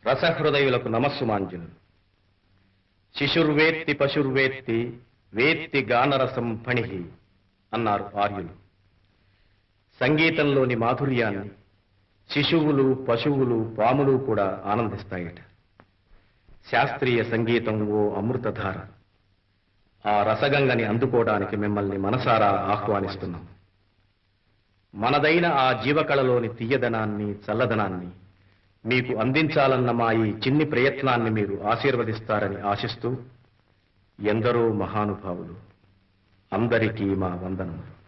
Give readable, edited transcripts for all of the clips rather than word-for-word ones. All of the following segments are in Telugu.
రసహృదయులకు నమస్సుమాంజులు. శిశుర్వేత్తి పశుర్వేత్తి వేత్తి గానరసం ఫణిహి అన్నారు ఆర్యులు. సంగీతంలోని మాధుర్యాన్ని శిశువులు, పశువులు, పాములు కూడా ఆనందిస్తాయట. శాస్త్రీయ సంగీతం ఓ అమృతధార. ఆ రసగంగని అందుకోవడానికి మిమ్మల్ని మనసారా ఆహ్వానిస్తున్నాం. మనదైన ఆ జీవకళలోని తీయదనాన్ని, చల్లదనాన్ని మీకు అందించాలన్న మా ఈ చిన్ని ప్రయత్నాన్ని మీరు ఆశీర్వదిస్తారని ఆశిస్తూ, ఎందరో మహానుభావులు, అందరికీ మా వందనములు.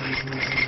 Thank you.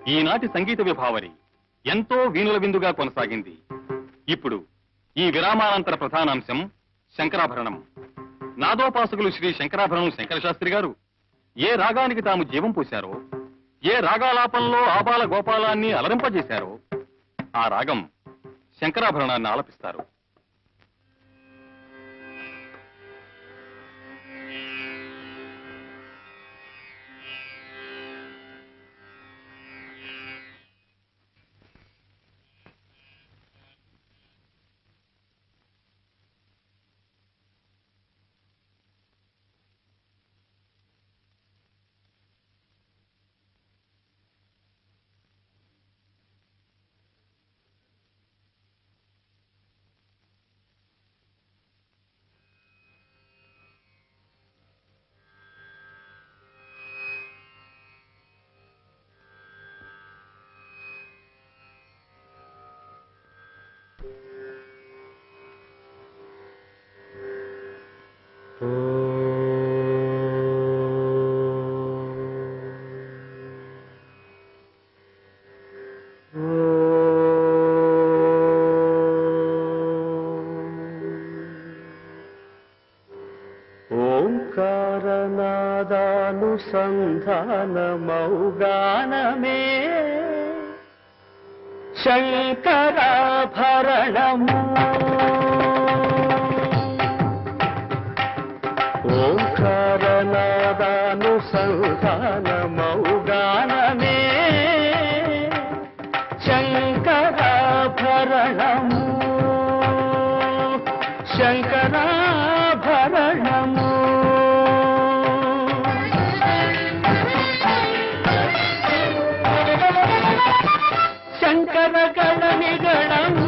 ఈనాటి సంగీత విభావరి ఎంతో వీణుల విందుగా కొనసాగింది. ఇప్పుడు ఈ విరామానంతర ప్రధానాంశం శంకరాభరణం. నాదోపాసకులు శ్రీ శంకరాభరణం శంకరశాస్త్రి గారు ఏ రాగానికి తాము జీవం పోశారో, ఏ రాగాలాపంలో ఆబాల గోపాలాన్ని అలరింపజేశారో ఆ రాగం శంకరాభరణాన్ని ఆలపిస్తారు. ఓంకారనాదానుసంధానమౌగానమే శంకరాభరణము. ఓంకారనాదానుసంధానమౌగానమే శంకరాభరణము. శంకరాభరణము. శంకరగణనిగణము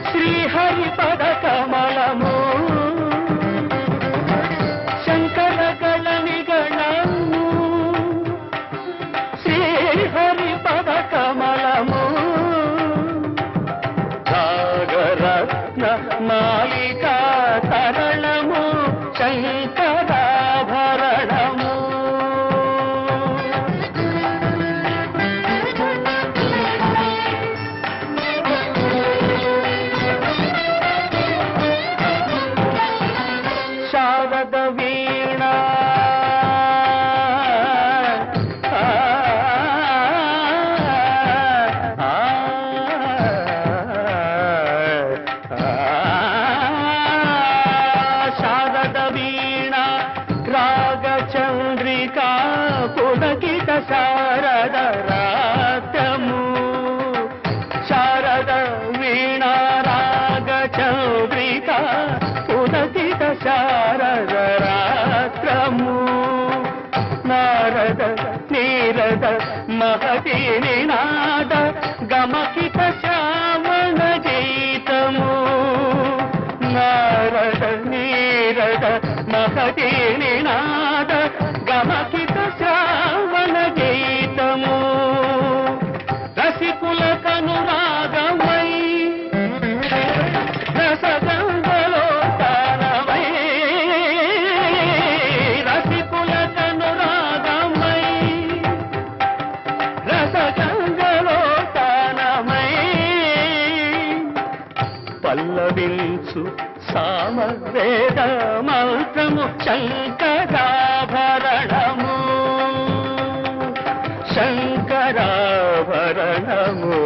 శ్రీహరిపద కమలము. శంకరగణనిగణము శ్రీహరిపద కమలము. రాగరత్న నినాద గమకిత శ్రావణ గీతము నారద నీరద మహతి నినాద గమకిత శ్రావణ గీతము రసికుల కనురాగమై రసగంగలో తానమై రసికుల కనురాగమై రసగంగలో తానమై పల్లవించు సామవేద మంత్రము శంకరాభరణము శంకరాభరణము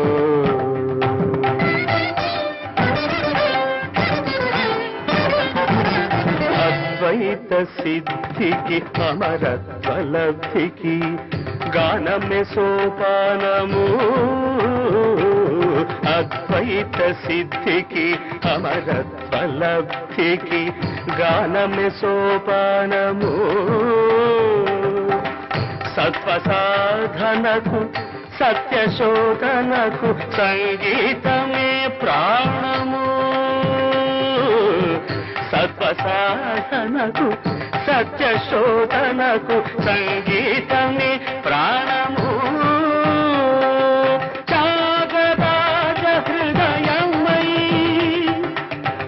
అద్వైత సిద్ధికి అమరత్వలబ్ధికి గానమే సోపానము అద్వైత సిద్ధికి అమరత్వలబ్ధికి గానమే సోపానము సత్వ సాధనకు సత్యశోధనకు సంగీతమే ప్రాణము సత్వ సాధనకు సత్యశోధనకు సంగీతమే ప్రాణము త్యాగరాజ హృదయమై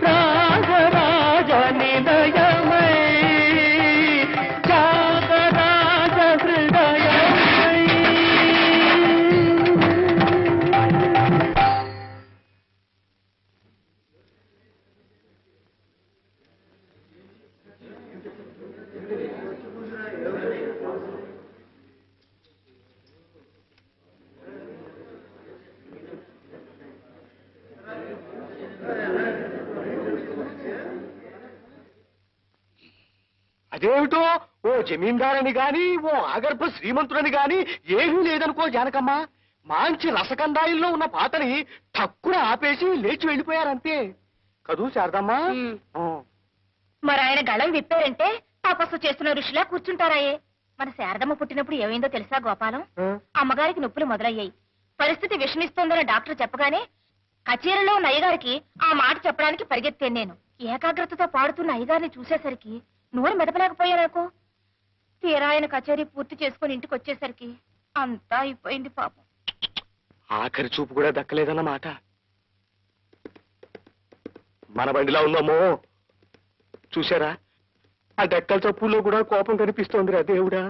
రాజరాజ నిలయమై త్యాగరాజ హృదయమై అదేమిటో ఓ జమీందారని గాని ఓ ఆగర్భ శ్రీమంతుడని గాని ఏమీ లేదనుకో జానకమ్మ. మంచి రసకందాయిల్లో ఉన్న పాటని తక్కువ ఆపేసి లేచి వెళ్ళిపోయారంతే కదూ శారదమ్మా. మరి ఆయన గళం విప్పారంటే తపస్సు చేస్తున్న ఋషిలా కూర్చుంటారాయే. మన శారదమ్మ పుట్టినప్పుడు ఏమైందో తెలుసా గోపాలం? అమ్మగారికి నొప్పులు మొదలయ్యాయి. పరిస్థితి విషమిస్తోందని డాక్టర్ చెప్పగానే కచేరీలో ఉన్న అయ్యగారికి ఆ మాట చెప్పడానికి పరిగెత్తాను నేను. ఏకాగ్రతతో పాడుతున్న అయ్యగారిని చూసేసరికి నోరు మెదపలేకపోయానుకో. తీరా ఆయన కచేరీ పూర్తి చేసుకుని ఇంటికి వచ్చేసరికి అంతా అయిపోయింది పాపం. ఆఖరి చూపు కూడా దక్కలేదన్నమాట. మన బండిలా ఉందమ్మో. చూసారా, ఆ డెక్కల చప్పుల్లో కూడా కోపం కనిపిస్తోందిరా దేవుడా.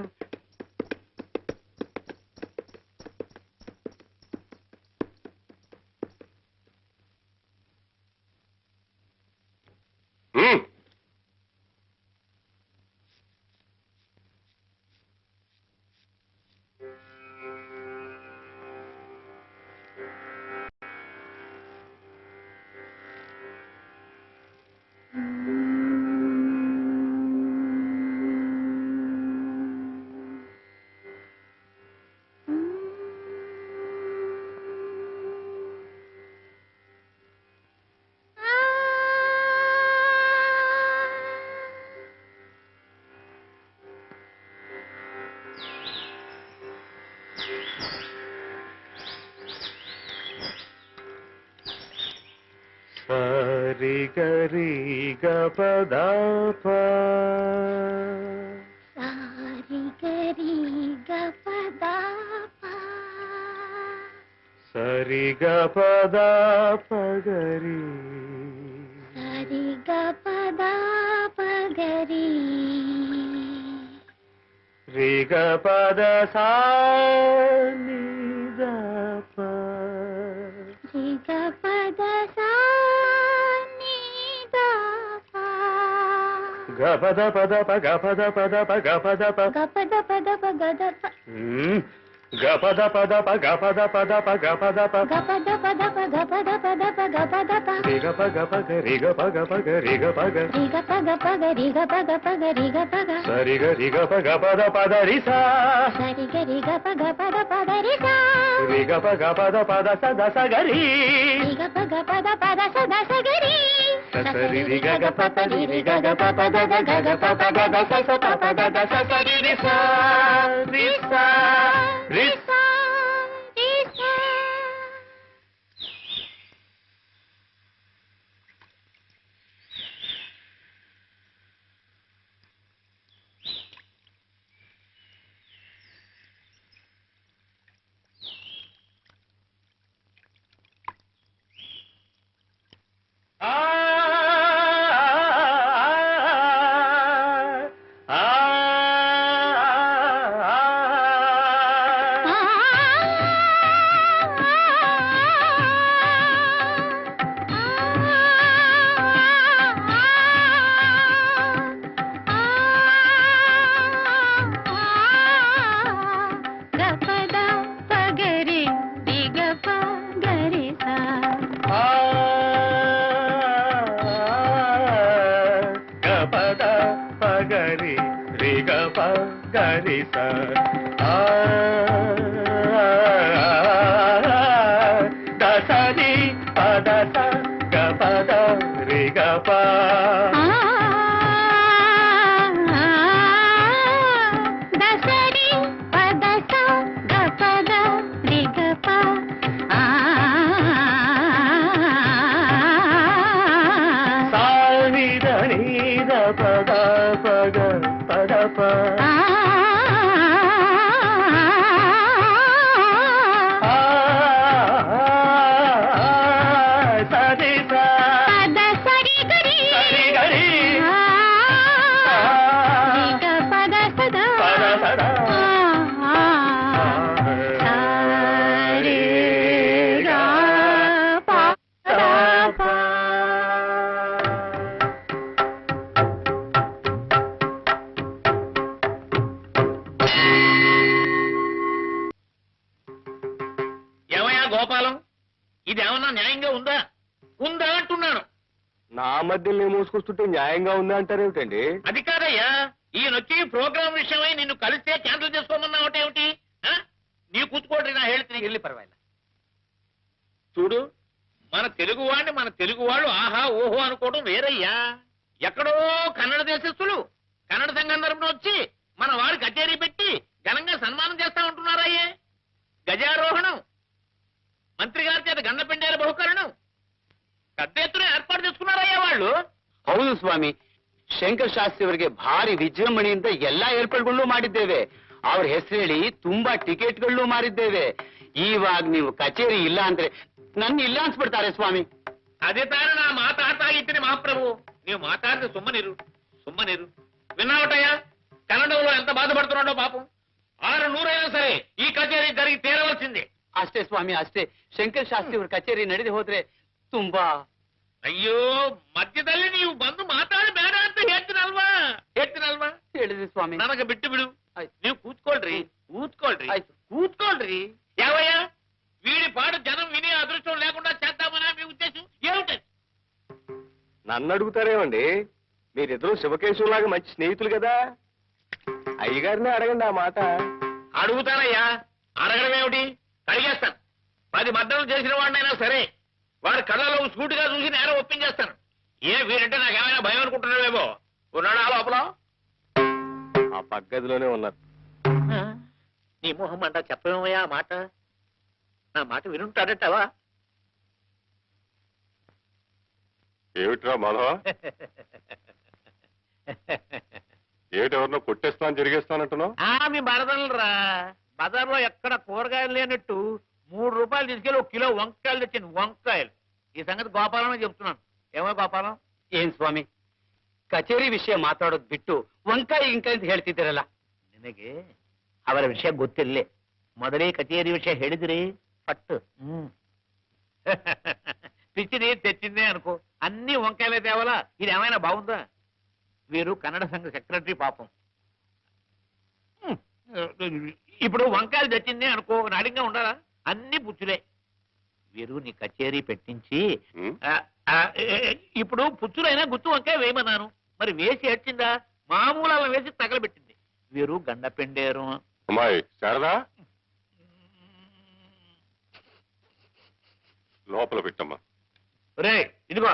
సరి గరి గపదప సారి గరి గపదప సరి గపదప గరి సరి గపదప గరి రి గపద సా ని దప రి గపద సా ని దప గపద పద ప గపద పద ప గపద ప గపద పద ప గదప గపద పద ప గపద పద ప గపద ప గపద పద ప గపద పద ప గపద ప రి గప గప గరి గప గప గరి గప గ రి గప గప గరి గప గప గరి గప గ సరి గరి గప గపద పద రి సా సరి గరి గప గపద పద రి సా రి గప గపద పద స ద స గరి రి గప గపద పద స ద స గరి సరి రి గ గ ప ప రి రి గ గ ప ప ద ద గ గ ప ప ద ద స స ప ప ద ద స స రి రి సా రి సా రి రి సా రి గరి స దసరి పద స గ పద రి గ ప పద పగ పద ప సరి సరి గరి పద సదా గోపాలం, ఇదేమన్నా న్యాయంగా ఉందా? ఉందా అంటున్నాను. నా మధ్యలో మోసుకొస్తుంటే న్యాయంగా ఉందా అంటారేమిటండి? అది కాదయ్యా, ఈయనొచ్చి ప్రోగ్రామ్ విషయమై నిన్ను కలిస్తే క్యాన్సిల్ చేసుకోమన్నావుటేమిటి? నీ కూతుకోండి, నా హేళితే వెళ్ళి పర్వాలేదు. చూడు, మన తెలుగు వాళ్ళు ఆహా ఓహో అనుకోవడం వేరయ్యా. ఎక్కడో కన్నడ దేశస్తులు కన్నడ సంఘం తరపున వచ్చి మన వారి కచేరీ పెట్టి ఘనంగా సన్మానం చేస్తా ఉంటున్నారయ్యే. గజారోహణం, మంత్రి గారి చేత గండపెండేల బహుకరణం పెద్ద ఎత్తున ಏರ್ಪಾಡು చేసుకున్నారయ్యಾ వాళ్ళు. ಹೌದು ಸ್ವಾಮಿ, ಶಂಕರ್ ಶಾಸ್ತ್ರಿ ಅವರಿಗೆ ಭಾರಿ ವಿಜೃಂಭಣೆಯಿಂದ ಎಲ್ಲಾ ಏರ್ಪಾಡುಗಳು ಮಾಡಿದ್ದೇವೆ. ಅವ್ರ ಹೆಸರು ಹೇಳಿ ತುಂಬಾ ಟಿಕೆಟ್ಗಳನ್ನು ಮಾರಿದ್ದೇವೆ. ಇವಾಗ ನೀವು ಕಚೇರಿ ಇಲ್ಲ ಅಂದ್ರೆ ನನ್ನ ಇಲ್ಲ ಅನ್ಸ್ಬಿಡ್ತಾರೆ ಸ್ವಾಮಿ. అదే తాను నా మాట్లాడతా ఇచ్చిన మహాప్రభు. నీవు మాట్లాడితే సుమ్మనిరు. విన్నావటయ్యా, కన్నడంలో ఎంత బాధపడుతున్నాడో పాపం. 600 అయినా సరే ఈ కచేరీ జరిగి తీరవలసిందే. ಅಷ್ಟೇ ಸ್ವಾಮಿ, ಅಷ್ಟೇ. ಶಂಕರ್ ಶಾಸ್ತ್ರಿ ಅವ್ರ ಕಚೇರಿ ನಡೆದು ಹೋದ್ರೆ ತುಂಬಾ. ಅಯ್ಯೋ ಮಧ್ಯದಲ್ಲಿ ನೀವು ಬಂದು ಮಾತಾಡಿ ಬೇಡ ಅಂತ ಹೇಳ್ತೀನಲ್ವಾ ಹೇಳಿದ್ರಿ ಸ್ವಾಮಿ. ನನಗೆ ಬಿಟ್ಟು ಬಿಡು. ನೀವು ಕೂತ್ಕೊಳ್ರಿ. ಆಯ್ತು. కూత్కోండి. ఏవయ్యా, వీడి పాడు జనం విని అదృష్టం లేకుండా చేద్దామనా మీ ఉద్దేశం ఏమిటి? నన్ను అడుగుతారేమండి? మీరిద్దరూ శివకేశవులాగా మంచి స్నేహితులు కదా, అయ్యగారిని అడగండి ఆ మాట. అడుగుతానయ్యా, అడగడం ఏమిటి? అడిగేస్తాను. 10 మద్దతులు చేసిన వాడినైనా సరే వాడి కళ్ళలో సూటిగా చూసి నేరం ఒప్పించేస్తాను. వీడంటే నాకేమైనా భయం అనుకుంటున్నావేమో. ఉన్నాడా లోపల? ఆ పగ్గదిలోనే ఉన్నారు. నీ మొహం అంటా చెప్పేమయ్యా ఆ మాట. నా మాట వినుంటాడటవా? ఏమిట్రా మాధవ, ఏమిటెవరినో కొట్టేస్తాను జరిగేస్తానంటున్నావు? మీ బరదలరా, బజార్లో ఎక్కడ కూరగాయలు లేనట్టు 3 రూపాయలు తీసుకెళ్ళి 1 కిలో వంకాయలు తెచ్చాను. వంకాయలు. ఈ సంగతి గోపాలమే చెప్తున్నాను. ఏమో గోపాలం? ಏನ್ ಸ್ವಾಮಿ, ಕಚೇರಿ ವಿಷಯ ಮಾತಾಡೋದ್ ಬಿಟ್ಟು ವಂಕಾಯಿ ಗಿಂಕಾಯಿ ಅಂತ ಹೇಳ್ತಿದ್ದೀರಲ್ಲ. ನಿನಗೆ ಅವರ ವಿಷಯ ಗೊತ್ತಿಲ್ಲೇ. ಮೊದಲೇ ಕಚೇರಿ ವಿಷಯ ಹೇಳಿದ್ರಿ ಪಟ್ಟು. పిచ్చిని తెచ్చిందే అనుకో, అన్ని వంకాయలే తేవాలా? ఇది ఏమైనా బాగుందా? వీరు కన్నడ సంఘ సెక్రటరీ పాపం. ఇప్పుడు వంకాయలు తెచ్చిందే అనుకో, నాడిగా ఉండాలా? అన్ని పుచ్చులే. వీరు నీ కచేరీ పెట్టించి ఇప్పుడు పుచ్చులైనా గుత్తు వంకాయ వేయమన్నాను. మరి వేసి ఏడ్చిందా? మామూలు వేసి తగలబెట్టింది. వీరు గండ పెండేరు. అమ్మాయి శారదా, లోపల పెట్టమ్మా. రే ఇదిగో,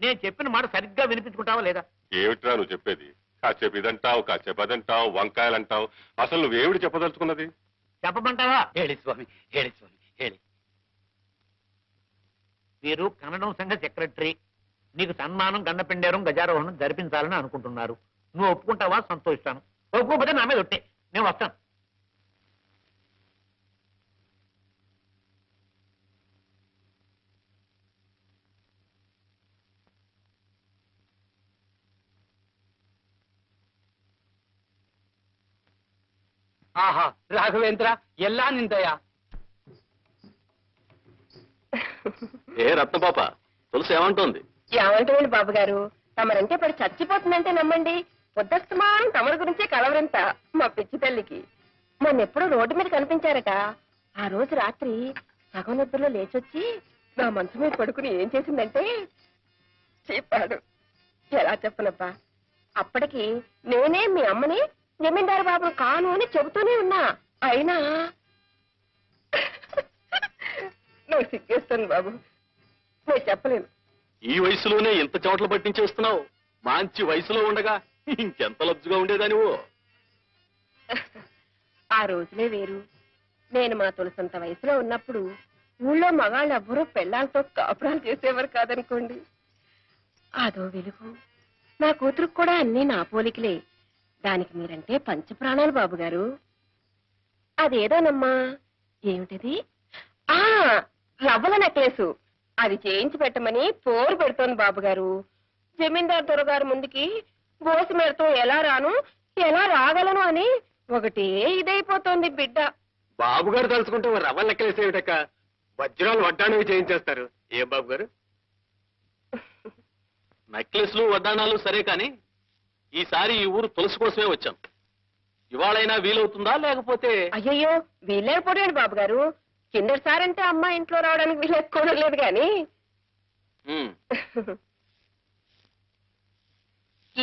నేను చెప్పిన మాట సరిగ్గా వినిపించుకుంటావా లేదా? ఏమిట్రా నువ్వు చెప్పేది? కాసేపు ఇదంటావు, కాసేపు అదంటావు, వంకాయలంటావు. అసలు నువ్వేమిటి చెప్పదలుచుకున్నది? చెప్పమంటావా? ಹೇಳಿ ಸ್ವಾಮಿ, ಹೇಳಿ ಸ್ವಾಮಿ, ಹೇಳಿ. వీరు కన్నడం సంఘ సెక్రటరీ. నీకు సన్మానం, గండపెండేరం, గజారోహణం జరిపించాలని అనుకుంటున్నారు. నువ్వు ఒప్పుకుంటావా? సంతోషిస్తాను. ఒప్పుకోకపోతే నా మీద ఒట్టే, నేను వస్తాను. ఆహా, రాఘవేంద్ర, ಎಲ್ಲಾ ನಿಂದಯ. ఏ రత్నపాప, తులసి ఏమంటోంది? ఏమంటారండి బాబు గారు, తమరంటే పడి చచ్చిపోతుందంటే నమ్మండి. పొద్దస్తమానం తమరి గురించే కలవరంతా మా పిచ్చి తల్లికి. మొన్నెప్పుడో రోడ్డు మీద కనిపించారట. ఆ రోజు రాత్రి సగం నిద్రలో లేచొచ్చి నా మనసు మీద పడుకుని ఏం చేసిందంటే చెప్పాడు. ఎలా చెప్పనబ్బా, అప్పటికి నేనే మీ అమ్మని జమీందారు బాబు కాను అని చెబుతూనే ఉన్నా. అయినా నాకు సిగ్గేస్తాను బాబు, నేను చెప్పలేను. ఈ వయసులోనే ఇంత చోట్ల పట్టించేస్తున్నావు. మంచి వయసులో ఉండగా ఇంకెంత లబ్జుగా ఉండేదానివో. ఆ రోజులే వేరు. నేను మా తులసంత వయసులో ఉన్నప్పుడు ఊళ్ళో మగాళ్ళు ఎవ్వరూ పెళ్ళాలతో కాపురాలు చేసేవారు కాదనుకోండి. అదో వెలుగు. నా కూతురుకు కూడా అన్నీ నా పోలికలే. దానికి మీరంటే పంచప్రాణాలు బాబుగారు. అదేదోనమ్మా, ఏమిటది? ఆ రవ్వల నెక్లెసు. అది చేయించి పెట్టమని పోరు పెడుతోంది బాబుగారు. జమీందారు దొరగారు ముందుకి బోసి మెడతో ఎలా రాను, ఎలా రాగలను అని ఒకటే ఇదైపోతోంది బిడ్డ. బాబుగారు తలుచుకుంటే రవ్వ లెక్కలేసేవిటక్క, వజ్రాలు వడ్డాణవి చేయించేస్తారు. ఏం బాబు గారు? నెక్లెస్లు వడ్డాణాలు సరే కాని ఈసారి ఈ ఊరు తులసి కోసమే వచ్చాం. ఇవాళైనా వీలవుతుందా లేకపోతే? అయ్యయ్యో, వీలేకపోయాడు బాబుగారు. కిందటిసారంటే అమ్మ ఇంట్లో రావడానికి వీలేసుకోవడం లేదు గాని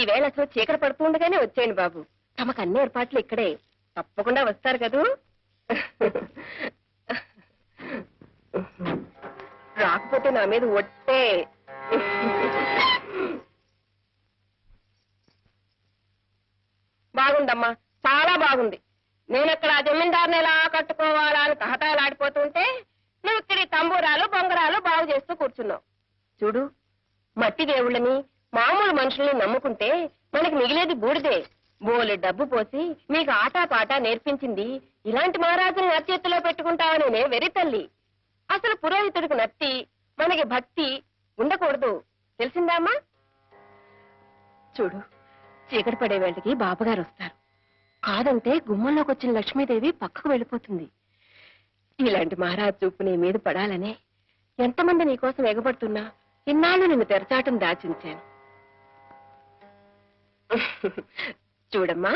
ఈవేళ అసలు చీకటి పడుతూ ఉండగానే వచ్చేయండి బాబు. తమకు అన్ని ఏర్పాట్లు ఇక్కడే. తప్పకుండా వస్తారు కదూ. రాకపోతే నా మీద ఒట్టే. బాగుందమ్మా, చాలా బాగుంది. నేనక్కడ ఆ జమీందారుని ఎలా కట్టుకోవాలా అని తహతాలాడిపోతుంటే నువ్వు ఇక్కడి తంబూరాలు బొంగరాలు బాగు చేస్తూ కూర్చున్నావు. చూడు, మట్టి దేవుళ్ళని మామూలు మనుషుల్ని నమ్ముకుంటే మనకి మిగిలేది బూడిదే. బోలె డబ్బు పోసి మీకు ఆటా పాట నేర్పించింది ఇలాంటి మహారాజుని నచ్చేత్తులో పెట్టుకుంటావనే వెరి తల్లి. అసలు పురోహితుడికి నత్తి, మనకి భక్తి ఉండకూడదు, తెలిసిందామా? చూడు, చీకటి పడే వేళకి బాబుగారు వస్తారు. కాదంటే గుమ్మంలోకి వచ్చిన లక్ష్మీదేవి పక్కకు వెళ్ళిపోతుంది. ఇలాంటి మహారాజు చూపు నీ మీద పడాలనే ఎంతమంది నీకోసం ఎగబడుతున్నా ఇన్నాళ్ళు నిన్ను తెరచాటం దాచించాను. చూడమ్మా,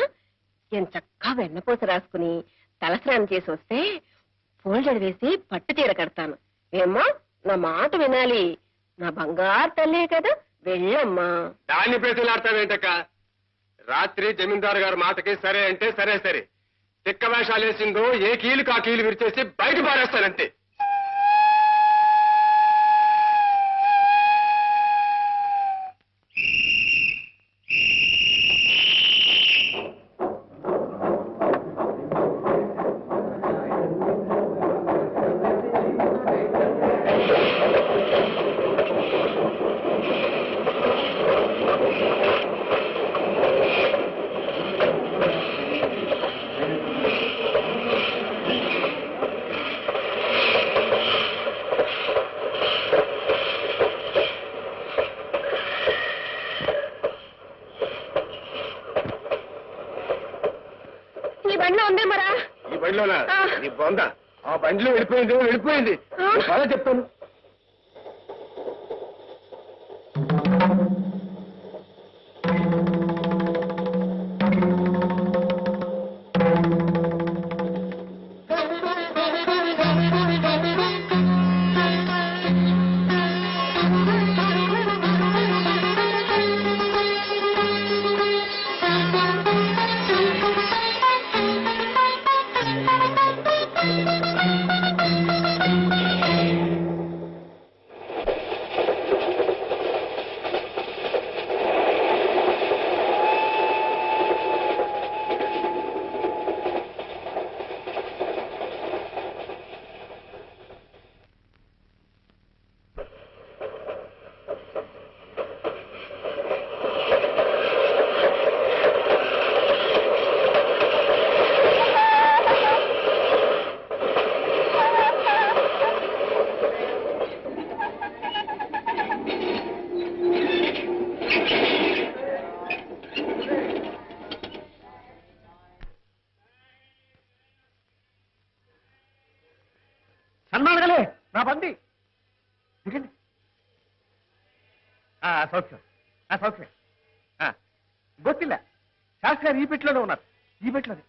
ఎంచక్కా వెన్నపూస రాసుకుని తలస్నానం చేసి వస్తే పూలజడ వేసి పట్టు చీర కడతాను. ఏమో, నా మాట వినాలి. నా బంగారు తల్లి కదా, వెళ్ళమ్మా. దాన్ని పేతులాడతావేంటక్క? రాత్రి జమీందారు గారి మాటకి సరే అంటే సరే సరే. తిక్క వేషాలు వేసిందో ఏ కీలుకి ఆ కీలు విరిచేసి బయట పారేస్తానంతే. ఈ బండిలోనా? నీ బొంద ఆ బండిలో వెళ్ళిపోయింది. బాగా చెప్తాను. సన్మానగలే నా బండి దిగండి. సౌఖ్యం సౌఖ్యం. గొత్తిల్ల శాస్త్రి గారు ఈ పెట్టిలోనే ఉన్నారు. ఈ పెట్టిలోనే.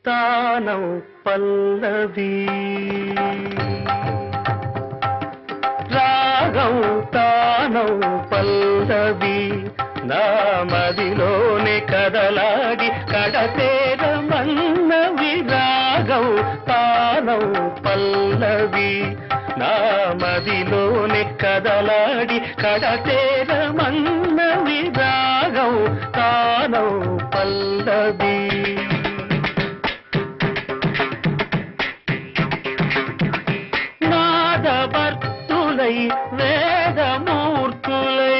తానం పల్లవి రాగం తానం పల్లవి నా మదిలోనే కదలాడి కడతేరమన్నవి రాగం తానం పల్లవి నా మదిలోనే కదలాడి కడతేరమన్నవి రాగం తానం పల్లవి నాదవర్తులై వేదమూర్తులై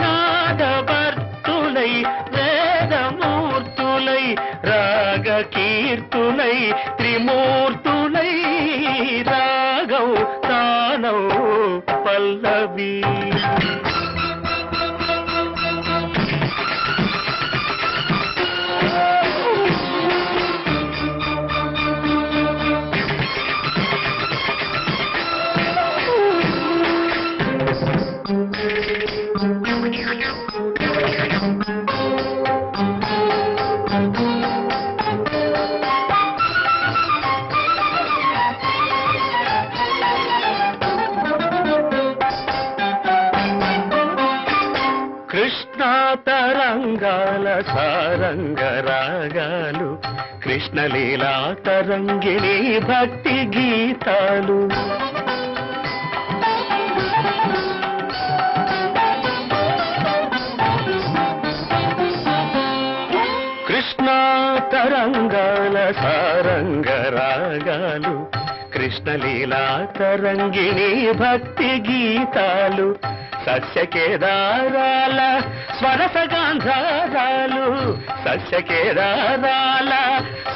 నాదవర్తులై వేదమూర్తులై రాగకీర్తులై త్రిమూర్తులై రాగం తానం పల్లవి కృష్ణా తరంగాల సారంగ రాగాలు కృష్ణలీలా తరంగిణి భక్తి గీతాలు కృష్ణా తరంగాల సారంగ రాగాలు కృష్ణలీలా తరంగిణి భక్తి గీతాలు సస్యకేదారాల స్వరసగాంధారాలు సస్యకేదారాల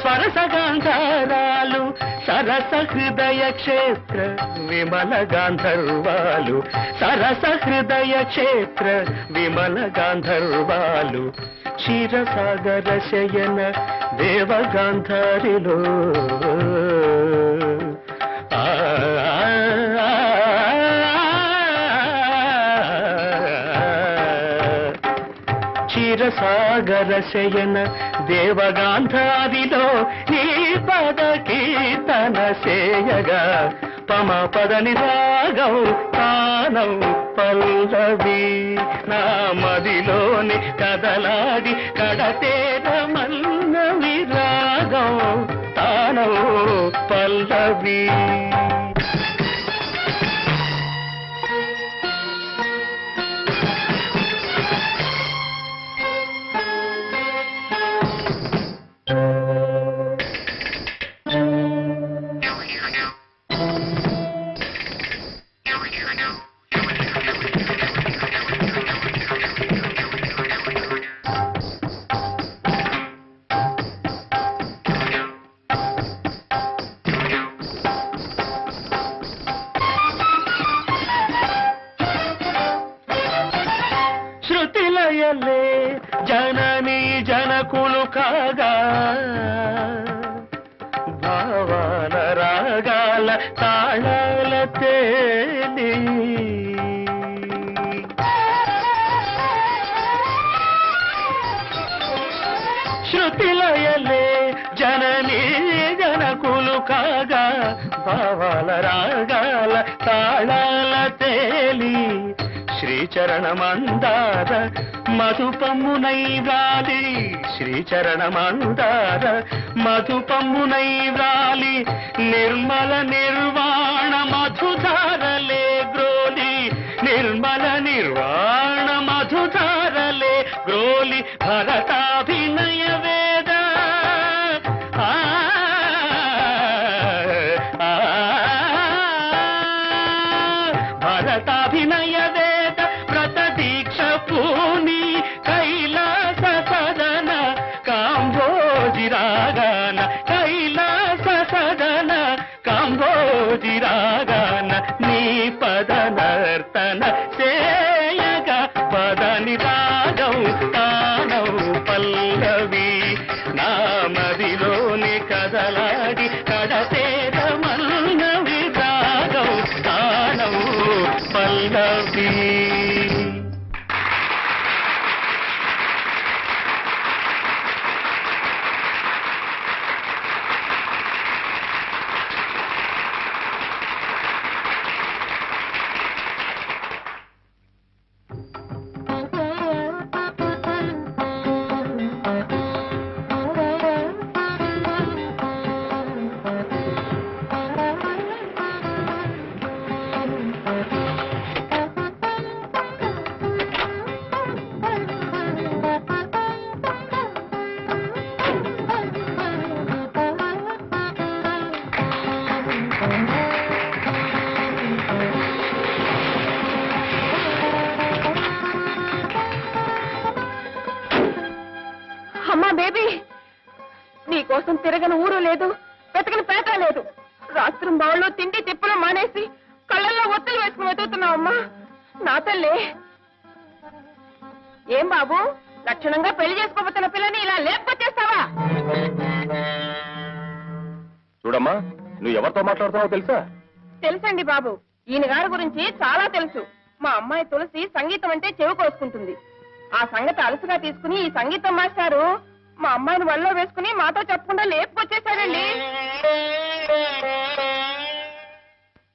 స్వరసగాంధారాలు సరస హృదయ క్షేత్ర విమల గాంధర్వాలు సరస హృదయ క్షేత్ర విమల గాంధర్వాలు క్షీరసాగర శయన దేవగాంధారిలో క్షీరసాగర శయన దేవగాంధారిలో నీ పద కీర్తన సేయగా పమ పదని రాగం తానం పల్లవి నా మదిలోని కదలాడి కడతేరమన్నవి రాగం తానం పల్లవి శృతిలయలే జనని జనకులు కాగా భావాల రాగాల తాళాల తేలి శృతిలయలే జనని జనకులు కాగా భావాల రాగాల తాళాల తేలి శ్రీచరణమందార మధుపమ్మునై వ్రాలి శ్రీచరణమందార మధుపమ్మునై వ్రాలి నిర్మల నిర్వాణ మధుధారలే గ్రోలి నిర్మల నిర్వాణ మధుధారలే గ్రోలి భరతాభినయ వేద భరతాభినయ వేద వ్రత దీక్ష పూని కైలాస సదన కాంభోజి రాగాన కైలాస సదన కాంభోజి రాగాన నీ పద నర్తన సేయగ పదని రాగం తానం పల్లవి నా మదిలోని కదలాడి కడతేరమన్నవి రాగం తానం పల్లవి బేబీ, నీకోసం తిరగని ఊరు లేదు, వెతకని పేట లేదు. రాత్రి బావుల్లో తిండి తిప్పులు మానేసి కళ్ళల్లో ఒత్తులు వేసుకుని వెతుకుతున్నావమ్మా నా తల్లి. ఏం బాబు, లక్షణంగా పెళ్లి చేసుకోబోతున్న పిల్లని ఇలా లేపుకొచ్చేస్తావా? చూడమ్మా, నువ్వు ఎవరితో మాట్లాడుతున్నావో తెలుసా? తెలుసండి బాబు, ఈయన గారి గురించి చాలా తెలుసు. మా అమ్మాయి తులసి సంగీతం అంటే చెవి కోసుకుంటుంది. ఆ సంగతి అలసుగా తీసుకుని ఈ సంగీతం మాస్టారు మా అమ్మాయిని వల్ల వేసుకుని మాతో చెప్పకుండా లేపుకొచ్చేశాడండి.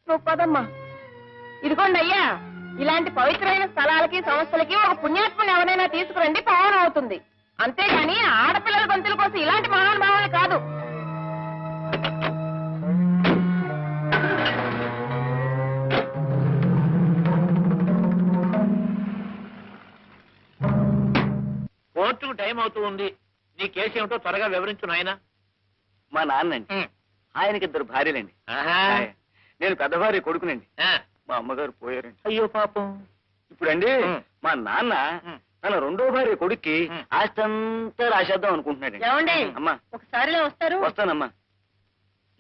నువ్వు పదమ్మా. ఇదిగోండి అయ్యా, ఇలాంటి పవిత్రమైన స్థలాలకి సంస్థలకి ఒక పుణ్యాత్మని ఎవరైనా తీసుకురండి, పావనం అవుతుంది. అంతేగాని ఆడపిల్లల గొంతుల కోసం ఇలాంటి మహానుభావాలు కాదు. కోర్టుకు టైం అవుతూ ఉంది. నీ కేసు ఏమిటో త్వరగా వివరించు నాయనా. మా నాన్నండి, ఆయనకి 2 భార్యలండి. నేను పెద్ద భార్య కొడుకునండి. మా అమ్మగారు పోయారండి. అయ్యో పాపం. ఇప్పుడండి మా నాన్న తన 2వ భార్య కొడుక్కి ఆస్తి అంతా రాసేద్దాం అనుకుంటున్నాడండి. ఏమండి అమ్మా, ఒకసారిలో వస్తారు? వస్తానమ్మా.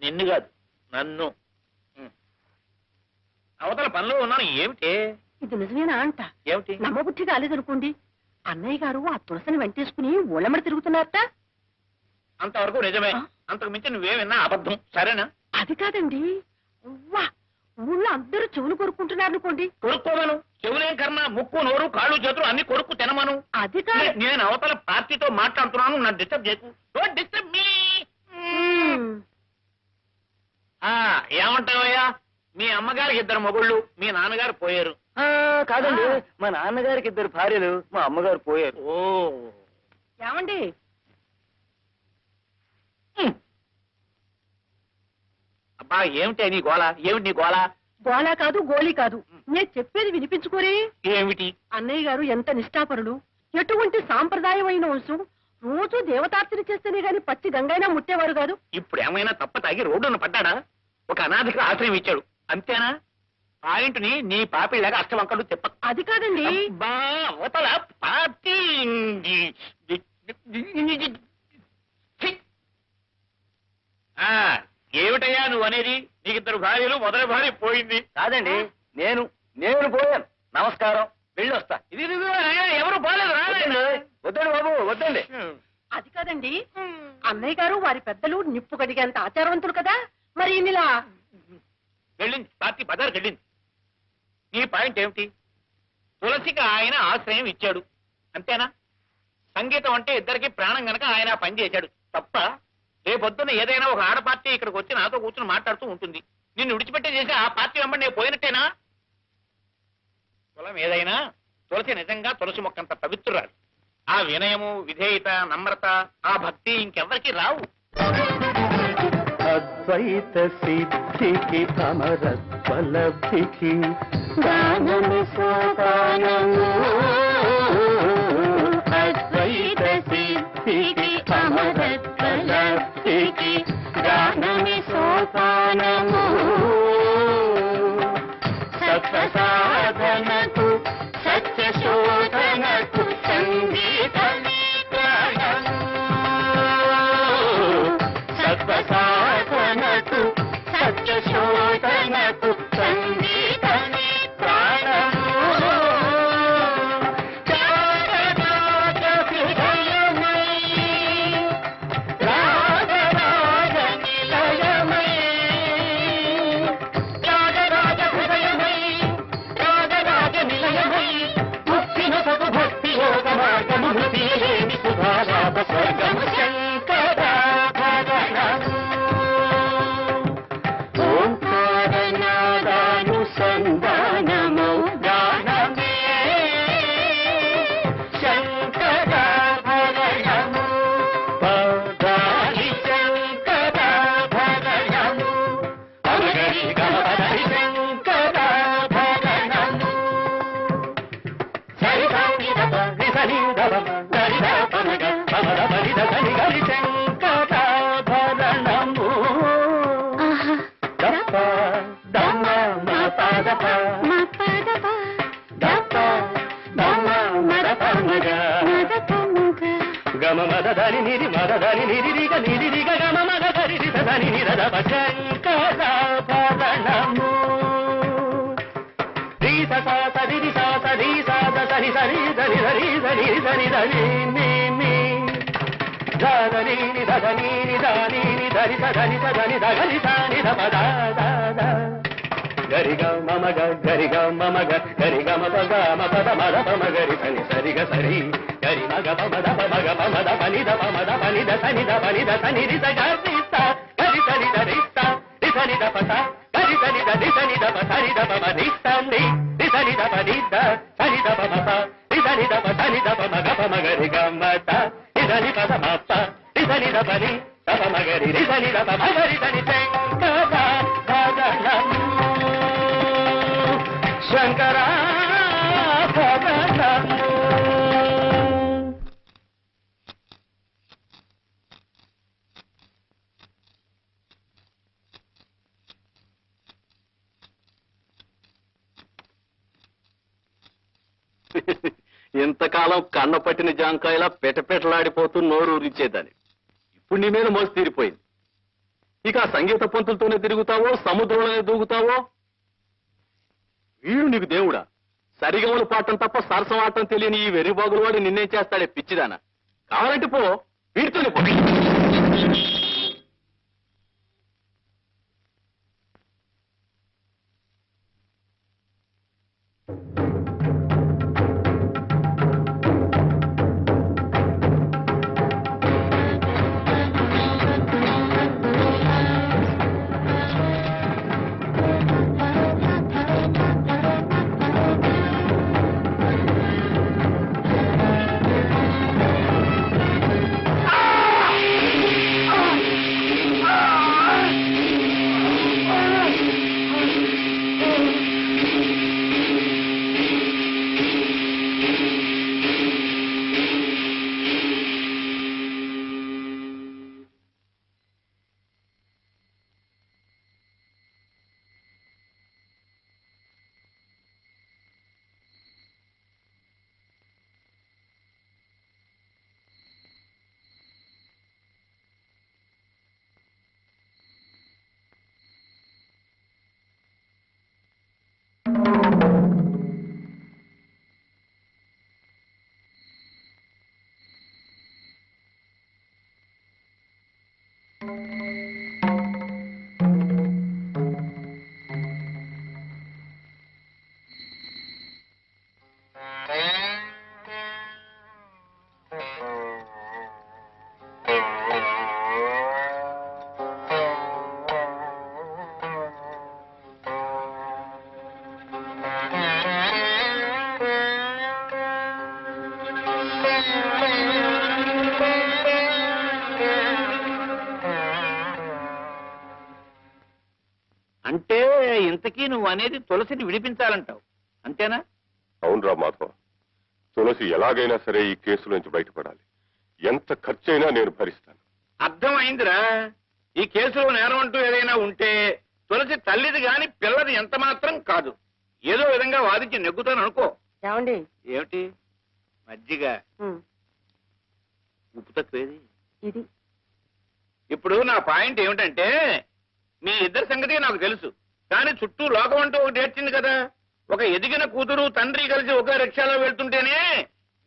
నిన్ను కాదు, నన్ను. అవతల పనిలో ఉన్నాను. ఏమిటి? ఇది నిజమేనా అంట? ఏమిటి? నమ్మబుద్ధి కాలేదనుకోండి. అన్నయ్య గారు ఆ తులసిని వెంటేసుకుని ఊళ్ళమ్మడి తిరుగుతున్నారట. అంతవరకు నిజమే. అంతకు మించి నువ్వేమన్నా అబద్ధం. సరేనా? అది కాదండి, ఊళ్ళో అందరూ చెవులు కొరుక్కుంటున్నారు అనుకోండి. కొరుక్కోమను. చెవులేం కర్మ, ముక్కు నోరు కాళ్ళు చేతులు అన్ని కొరుక్కు తినమను. అది కాదు. నేను అవతల పార్టీతో మాట్లాడుతున్నాను, నన్ను డిస్టర్బ్ చేయకు. Don't disturb me. ఏమంటావయ్యా? మీ అమ్మగారికి 2 మొగుళ్ళు, మీ నాన్నగారు పోయారు. కాదండి, మా నాన్నగారికి 2 భార్యలు, మా అమ్మగారు పోయారు. ఓ, ఏమండి? అబ్బా ఏమిటి నీ గోళ? ఏమిటి నీ గోళ? గోళా కాదు, గోళీ కాదు. నేను చెప్పేది వినిపించుకోరే. ఏమిటి? అన్నయ్య గారు ఎంత నిష్ఠాపరుడు, ఎటువంటి సాంప్రదాయమైన వంశం. రోజు దేవతార్చన చేస్తేనే గాని పచ్చి గంగైనా ముట్టేవారు కాదు. ఇప్పుడు ఏమైనా తప్ప తాగి రోడ్డున పడ్డాడా? ఒక అనాథకి ఆశ్రయం ఇచ్చాడు, అంతేనా? పాయింట్ని నీ పాపిళ్ళగా అష్టవంకలు చెప్ప. అది కాదండి. అవతల పార్టీ. ఏమిటయ్యా నువ్వు అనేది? నీకు 2 భార్యలు, మొదటి భార్య పోయింది. కాదండి, నేను పోయాను. నమస్కారం, వెళ్ళొస్తా. ఇది ఎవరు పోలేదు. రాలేదు. వద్దండి బాబు, వద్దండి. అది కాదండి, అన్నయ్య గారు వారి పెద్దలు నిప్పు కడిగేంత ఆచారవంతులు కదా. మరి ఇలా వెళ్ళింది, పార్టీ బజార్కి వెళ్ళింది. నీ పాయింట్ ఏమిటి? తులసికి ఆయన ఆశ్రయం ఇచ్చాడు, అంతేనా? సంగీతం అంటే ఇద్దరికి ప్రాణం గనక ఆయన పని చేశాడు, తప్ప రేపొద్దున ఏదైనా ఒక ఆడ పార్టీ ఇక్కడికి వచ్చి నాతో కూర్చొని మాట్లాడుతూ ఉంటుంది. నిన్ను విడిచిపెట్టే చేసి ఆ పార్టీ వెంబడి నేను పోయినట్టేనా? కులం ఏదైనా తులసి నిజంగా తులసి మొక్కంత పవిత్రురాలు. ఆ వినయము, విధేయత, నమ్రత, ఆ భక్తి ఇంకెవ్వరికి రావు. అద్వైత సిద్ధికి అమరత్వలబ్ధికి అద్వైత సిద్ధికి అమరత్వలబ్ధికి గానమి సోపానము సత్వ సాధనకు సత్య శోధనకు సంగీతమే ప్రాణము సత్వ సాధనకు సత్య శోధనకు సంగీతమే ప్రాణము రాగరాగ హృదయమై రాగరాగ నిలయమై రాగరాగ హృదయమై రాగరాగ నిలయమై ముక్తిన సగు భక్తి యోగ మార్గము మృతిలేని సుధారాప స్వర్గము శంకరాభరణము ఓంకారనాదానుసంధానమౌ గానమే శంకరాభరణము పదారి శంకరాభరణము అమగరి గమపదరి శంకరాభరణము సరిదానిదప విసనిదప దరిదాపమగ పమరపరిద సరిగరి శంకరాభరణము దప్ప దమ్మ మపదప దప్ప దమ్మ మరపమగ గ గమ మద దని నిరి మద దని నిరి రిగ గమ మద గరి రి దని నిరద శంకరాభరణము రీ స స రి రి స స రి స ద సరి సరి దని దని దని దని దని ని ని దని ని దని ని దని ని దని దని దని దని దని ద పద ద ద గరి గ మమ గ గరి గ మమ గ గరి గ మ ప గ మ ప ద మ ద ప మ గరి సని సరి గ సరి గరి మ గ ప మ ద ప మ గ ప మ ద ప ని ద ప మ ద ప ని ద సని ద ప ని ద సని రి స గ రి స గరి సని ద రి స రి సని ద ప స గరి సని ద రి సని ద ప సని ద ప మ రి స ని రి సని ద ప ని ద సని ద ప మ ప రి సని ద ప సని ద ప మ గ ప మ గరి గ మ త రి సని ప ద మ ప రి సని ద ప ని ద ప మ గరి రి సని ద ప మ గరి సని శంకరాభరణము ఇంతకాలం కన్న పట్టిన జాంకాయలా పెటపెటలాడిపోతూ నోరు ఊరించేదాన్ని. ఇప్పుడు నీ మీద మోసి తీరిపోయింది. ఇక ఆ సంగీత పంతులతోనే తిరుగుతావో, సముద్రంలోనే దూకుతావో. వీడు నీకు దేవుడా? సరిగమలు పాడటం తప్ప సరసం ఆడటం తెలియని ఈ వెర్రిబాగులు వాడు నిన్నేం చేస్తాడే పిచ్చిదానా? కావాలంటే పో, వీడితోనే పో. అంటే ఇంతకీ నువ్వు అనేది తులసిని విడిపించాలంటావు, అంతేనా? అవునరా మాధవ, తులసి ఎలాగైనా సరే ఈ కేసు నుంచి బయటపడాలి. ఎంత ఖర్చైనా నేను భరిస్తాను. అర్థమైందిరా. ఈ కేసులో నేరం అంటూ ఏదైనా ఉంటే తులసి తల్లిది గాని పిల్లది ఎంత మాత్రం కాదు. ఏదో విధంగా వాదించి నెగ్గుతాను అనుకో. ఏమండి? ఏమిటి? మజ్జిగ. ఉప్పు తక్కువేది ఇది. ఇప్పుడు నా పాయింట్ ఏమిటంటే, మీ ఇద్దరి సంగతి నాకు తెలుసు, కానీ చుట్టూ లోకం అంటూ ఒకటి ఏడ్చింది కదా. ఒక ఎదిగిన కూతురు తండ్రి కలిసి ఒకే రిక్షాలో వెళ్తుంటేనే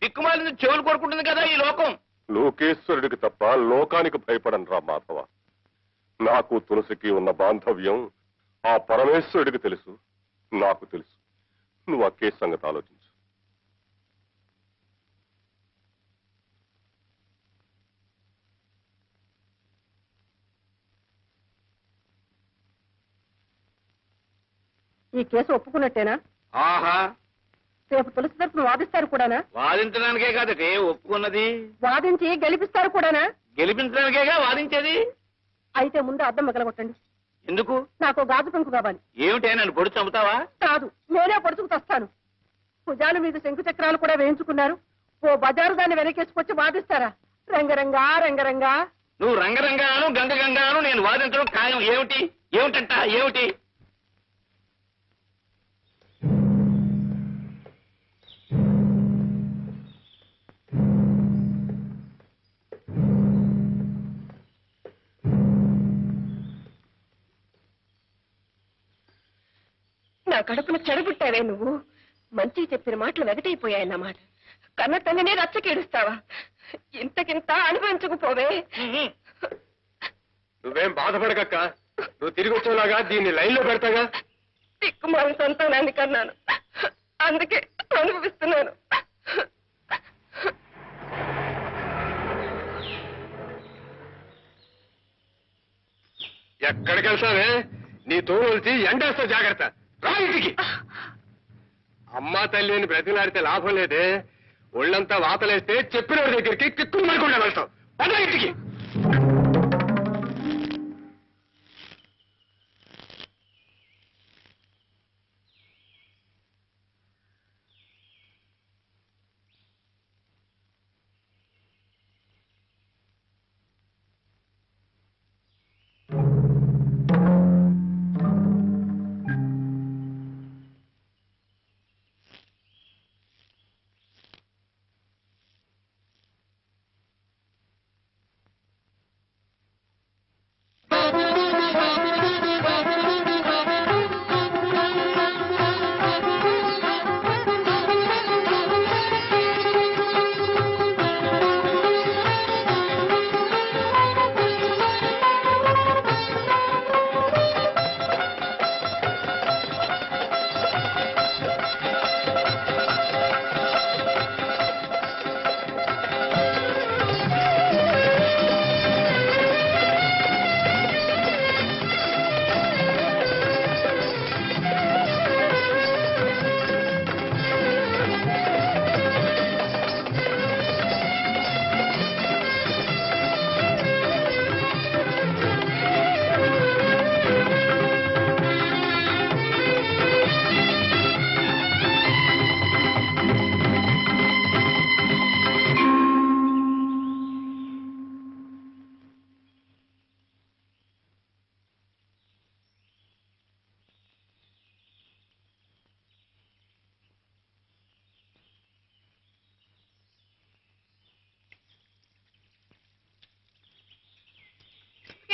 దిక్కుమాలింది చెవులు కొరుకుంటుంది కదా ఈ లోకం. లోకేశ్వరుడికి తప్ప లోకానికి భయపడను రా మాధవ. నాకు తులసికి ఉన్న బాంధవ్యం ఆ పరమేశ్వరుడికి తెలుసు, నాకు తెలుసు. నువ్వు ఆ కేసు సంగతి ఆలోచించు. ఈ కేసు ఒప్పుకున్నట్టేనా? ఆహా, రేపు తులసి తరపున వాదిస్తారు కూడానా? వాదించడానికే కాదటే ఒప్పుకున్నది. వాదించి గెలిపిస్తారు కూడానా? గెలిపించడానికేగా వాదించేది. అయితే ముందు అద్దం మిగలగొట్టండి. ఎందుకు? నాకు గాజు పెంకు కావాలి. ఏమిటే, నన్ను పొడి చంపుతావా? కాదు, నేనే పొడుచుకు తెస్తాను. భుజాల మీద శంకు చక్రాలు కూడా వేయించుకున్నారు. ఓ బజారు దాన్ని వెనకేసుకొచ్చి వాదిస్తారా? రంగరంగా రంగరంగా. నువ్వు రంగరంగాను గంగగంగాను నేను వాదించడం ఖాయం. ఏమిటి ఏమిటంట ఏమిటి? నా కడుపున చెడబుట్టావే నువ్వు. మంచిగా చెప్పిన మాటలు వెగటైపోయాయన్నమాట. కన్న తల్లినే రచ్చకేడుస్తావా? ఇంతకింత అనుభవించకపోవే. నువ్వేం బాధపడకక్క, నువ్వు తిరిగి వచ్చేలాగా దీన్ని లైన్లో పెడతాగా. దిక్కుమాల సంతానాన్ని కన్నాను, అందుకే అనుభవిస్తున్నాను. ఎక్కడికి వెళ్తావే? నీ తోలుచి ఎండేస్తా, జాగ్రత్త. రా ఇంటికి. అమ్మా తల్లి అని బ్రతిలాడితే లాభం లేదే. ఒళ్ళంతా వాతలేస్తే చెప్పిన దగ్గరికి కిక్కులు మరకుండా వెళ్తావు. పద ఇంటికి.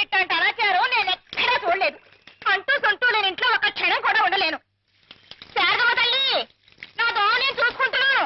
ఇట్లాంటి అరాచారం నేను ఎక్కడా చూడలేదు. అంటూ సొంటూ లేని ఇంట్లో ఒక క్షణం కూడా ఉండలేను. శారదమ్మ తల్లి, నా దోమ నేను చూసుకుంటున్నాను.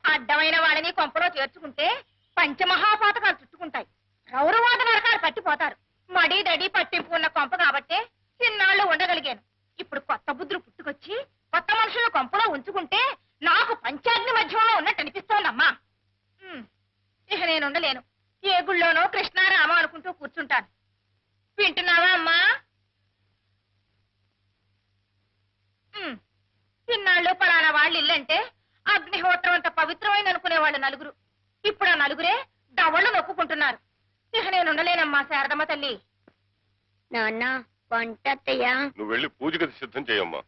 అడ్డమైన వాళ్ళని కొంపలో చేర్చుకుంటే పంచమహాపాతకాలు చుట్టుకుంటాయి. రౌరవాద నరకాలు పట్టిపోతారు. మడి దడి పట్టింపు ఉన్న కొంప కాబట్టే ఇన్నాళ్ళు ఉండగలిగాను. ఇప్పుడు కొత్త బుద్ధులు పుట్టుకొచ్చి కొత్త మనుషులు కొంపలో ఉంచుకుంటే నాకు పంచాగ్ని మధ్యంలో ఉన్నట్టు అనిపిస్తోందమ్మా. ఇక నేను ఉండలేను. ఏ గుళ్ళోనో కృష్ణారామ అనుకుంటూ కూర్చుంటాను. వింటున్నావా అమ్మా? ఇన్నాళ్ళు పలానా వాళ్ళ ఇల్లంటే అగ్నిహోత్రం అంత పవిత్రమైన అనుకునే వాళ్ళు నలుగురు. ఇప్పుడు ఆ నలుగురే దవళ్ళు నొక్కుంటున్నారు. ఇక నేను ఉండలేనమ్మా శారదమ్మ తల్లి. నాన్న వంటయ్యా, నువ్వు వెళ్ళి పూజ గది సిద్ధం చేయమ్మా.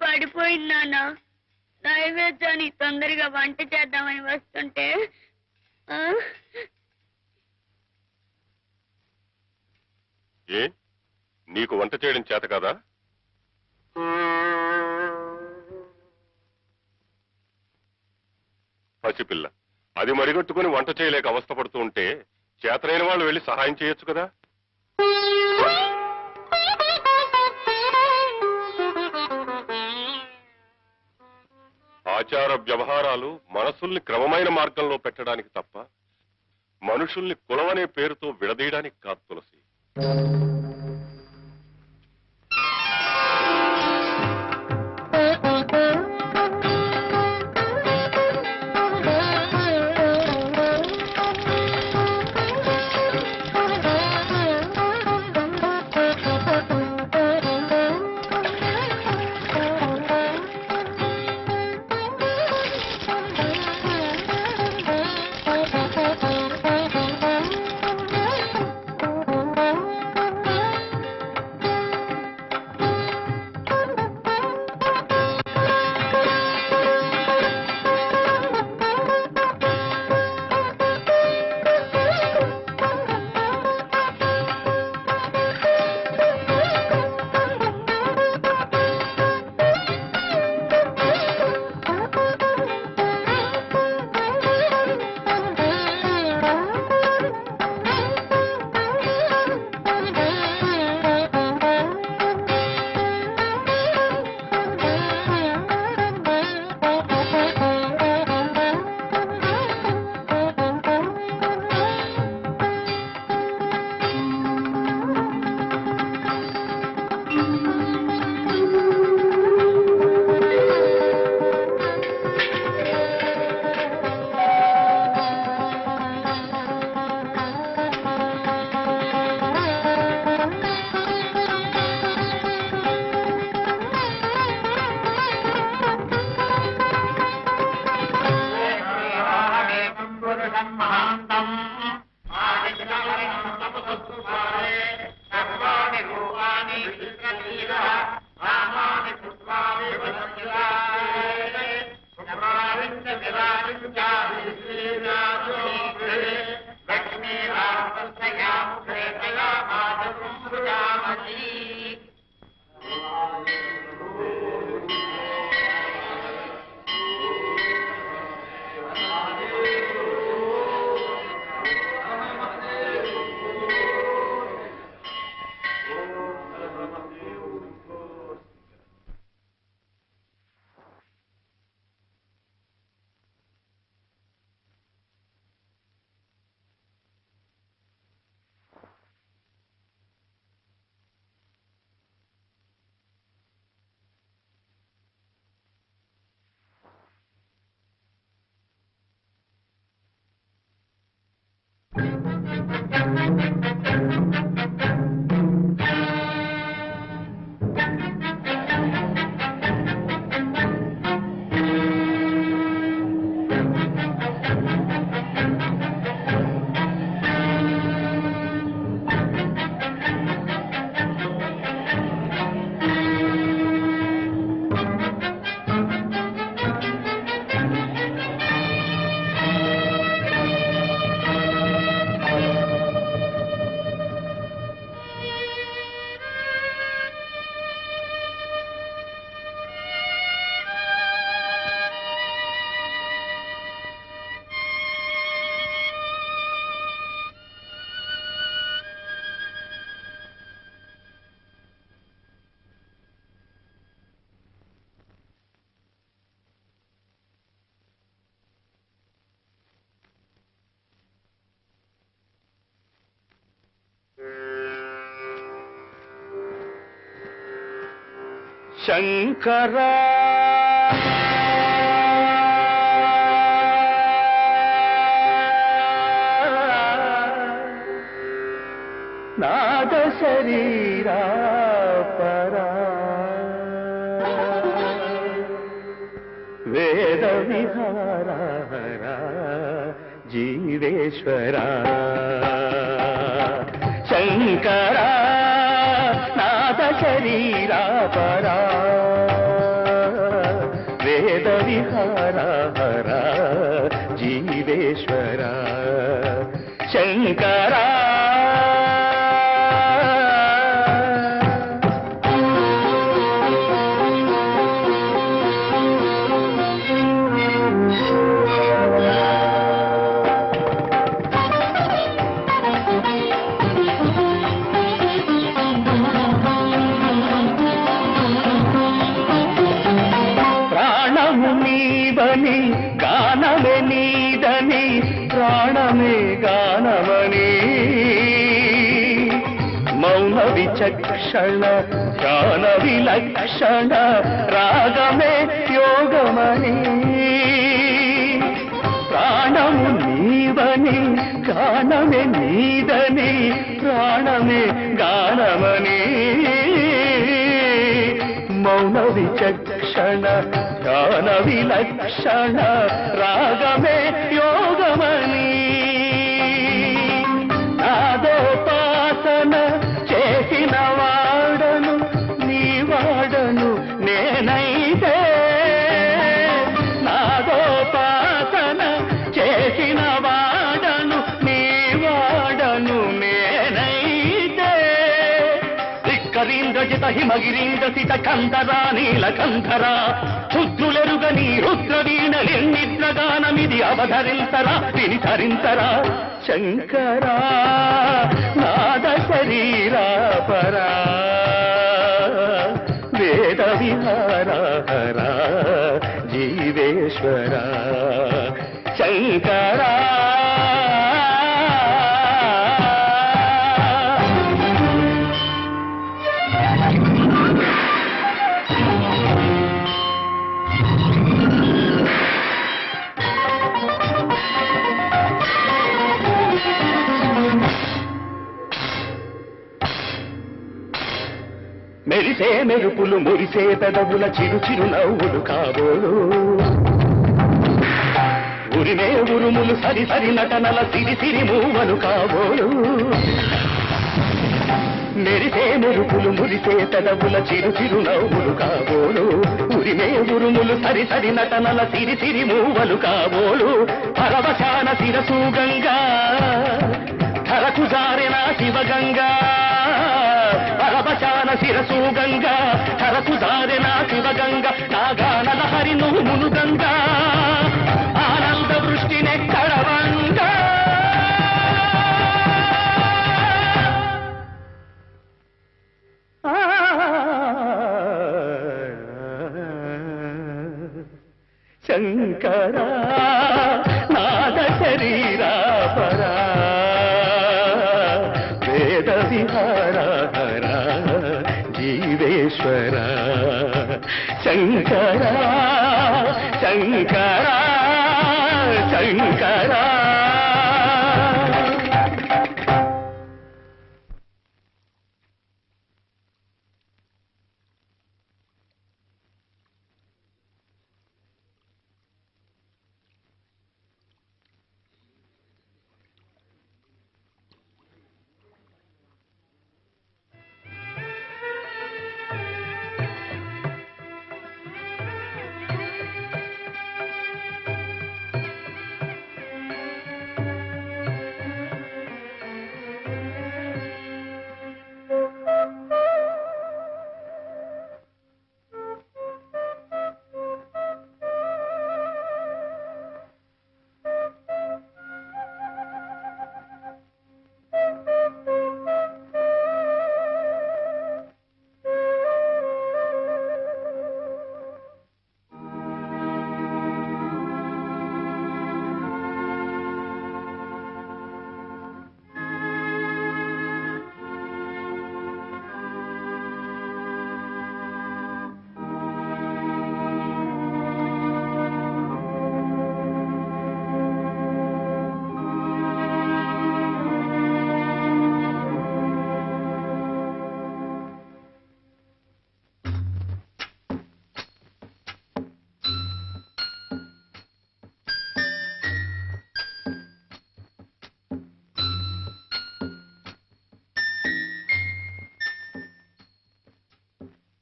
పడిపోయింది నాన్న. నైవేద్యానికి తొందరగా వంట చేద్దామని వస్తుంటే ఏ నీకు వంట చేయడం చేత కదా? పసిపిల్ల అది మరిగట్టుకుని వంట చేయలేక అవస్థపడుతూ ఉంటే చేతనైన వాళ్ళు వెళ్ళి సహాయం చేయొచ్చు కదా. ఆచార వ్యవహారాలు మనసుల్ని క్రమమైన మార్గంలో పెట్టడానికి తప్ప మనుషుల్ని కులమనే పేరుతో విడదీయడానికి కాదు తులసి. శంకరా నాద శరీరా పరా వేద విహారా జీవేశ్వరా శంకరా నాద శరీరా పరా వేద విహారా జీవేశ్వరా శంకరా విచక్షణ ధ్యాన విలక్షణ రాగమే యోగమని ప్రాణము నీవని గానమే నీదని ప్రాణమే గానమని మౌన విచక్షణ ధ్యాన విలక్షణ రాగమే యోగమని నాదోపాసన చేసిన వాడను నీ వాడను నేనైతే నాదోపాసన చేసిన వాడను నీ వాడను నేనైతే రిక్కరీంద్రజిత హిమగిరీంద్ర సిత కంధరా నీలకంధరా రుద్రులెరుగని రుద్రవీణలెన్నిద్రగానమిది అవధరించరా విని ధరించరా శంకరా నాద శరీరా పరా వేద విహారా జీవేశ్వరా శంకరా మెరిసే మెరుపులు మురిసే పెదవుల చిరు చిరు నవ్వులు కాబోలు ఉరిమే ఉరుములు సరి సరి నటనల సిరి సిరి మూవలు కాబోలు మెరిసే మెరుపులు మురిసే పెదవుల చిరు చిరు నవ్వులు కాబోలు ఉరిమే ఉరుములు సరి సరి నటనల సిరి సిరి మూవలు కాబోలు పరవశాన శిరసు గంగా ధరకు జారిన శివగంగా పరవశాన శిరసు గంగా ధరకు జారిన శివగంగా నాగానల హరి నువ్వు మునుగంగా ఆనంద వృష్టినే కడవంగా శంకరా నాద శరీరా పరా వేద విహారా జీవేశ్వరా శంకరా శంకరా శంకరా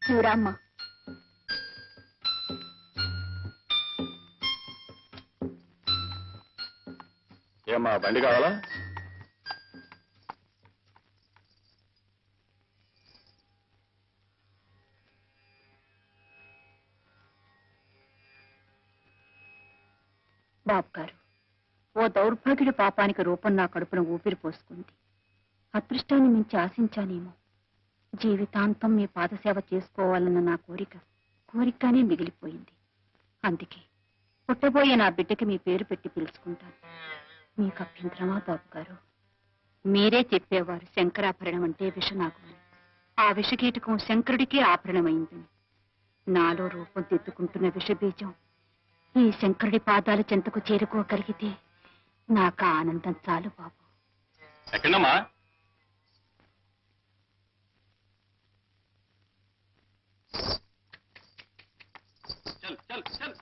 నువ్వురామ్మా. ఏమ్మా బండి కావాలా? బాబు గారు, ఓ దౌర్భాగ్యుడి పాపానికి రూపం నా కడుపున ఊపిరి పోసుకుంది. అదృష్టాన్ని మించి ఆశించానేమో. జీవితాంతం మీ పాదసేవ చేసుకోవాలన్న నా కోరికగానే మిగిలిపోయింది. అందుకే పుట్టబోయే నా బిడ్డకి మీ పేరు పెట్టి పిలుచుకుంటాను. మీకు అభ్యంతరమా బాబు గారు? మీరే చెప్పేవారు శంకరాభరణం అంటే విషనాగు అని. ఆ విషకీటకం శంకరుడికి ఆభరణమైంది. నాలో రూపం దిద్దుకుంటున్న విషబీజం ఈ శంకరుడి పాదాల చెంతకు చేరుకోగలిగితే నాకు ఆనందం చాలు బాబు. ఎక్కడమ్మా? చల్ చల్ చల్.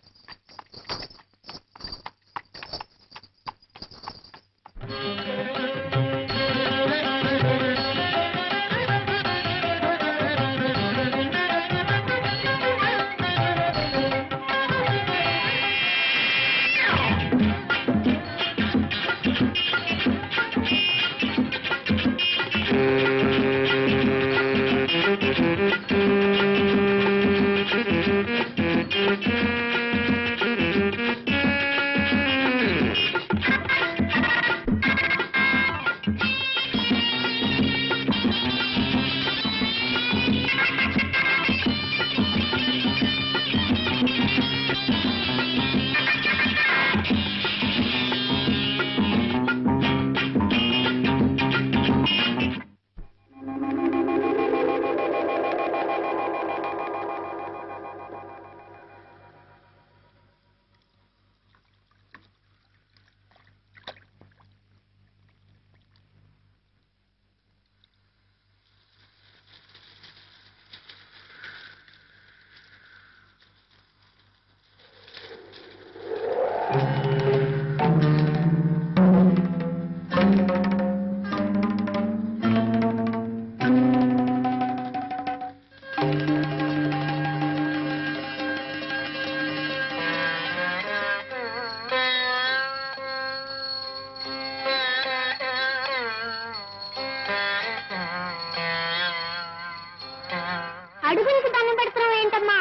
అడుగులకు దండం పెడుతున్నావు ఏంటమ్మా?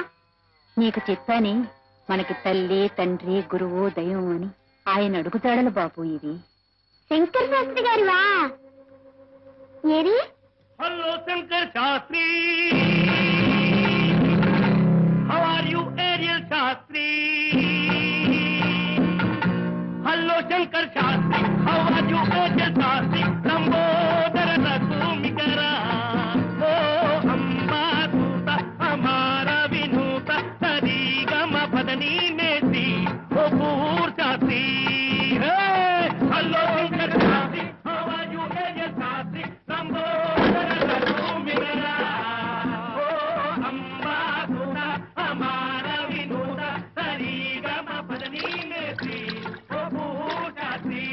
నీకు చెప్పాని మనకి తల్లి తండ్రి గురువు దైవం అని. ఆయన అడుగుతాడలు బాబు ఇవి. శంకర శాస్త్రి గారివా? ఏరి hello Shankar Shastri, how are you ఏరియల్ Shastri? Hello Shankar Shastri, how are you ఏరియల్ శాస్త్రి? లంబోదర రఘుమికరా ఓ అంబా సూత హమార వినూత సరిగమ పదని మేసి ఓ పూర్ Shastri. Hello Shankar Shastri, how are you ఏరియల్ శాస్త్రి? లంబోదర రఘుమికరా ఓ అంబా సూత హమార వినూత సరిగమ పదని మేసి ఓ పూర్ శాస్త్రి.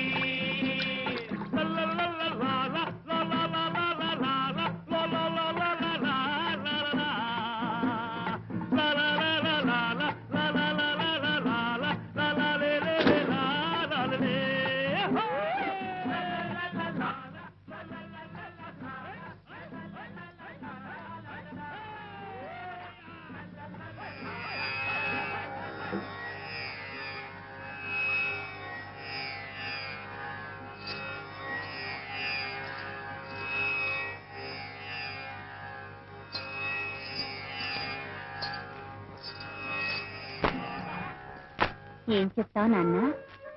ఏం చెప్తావు నాన్న?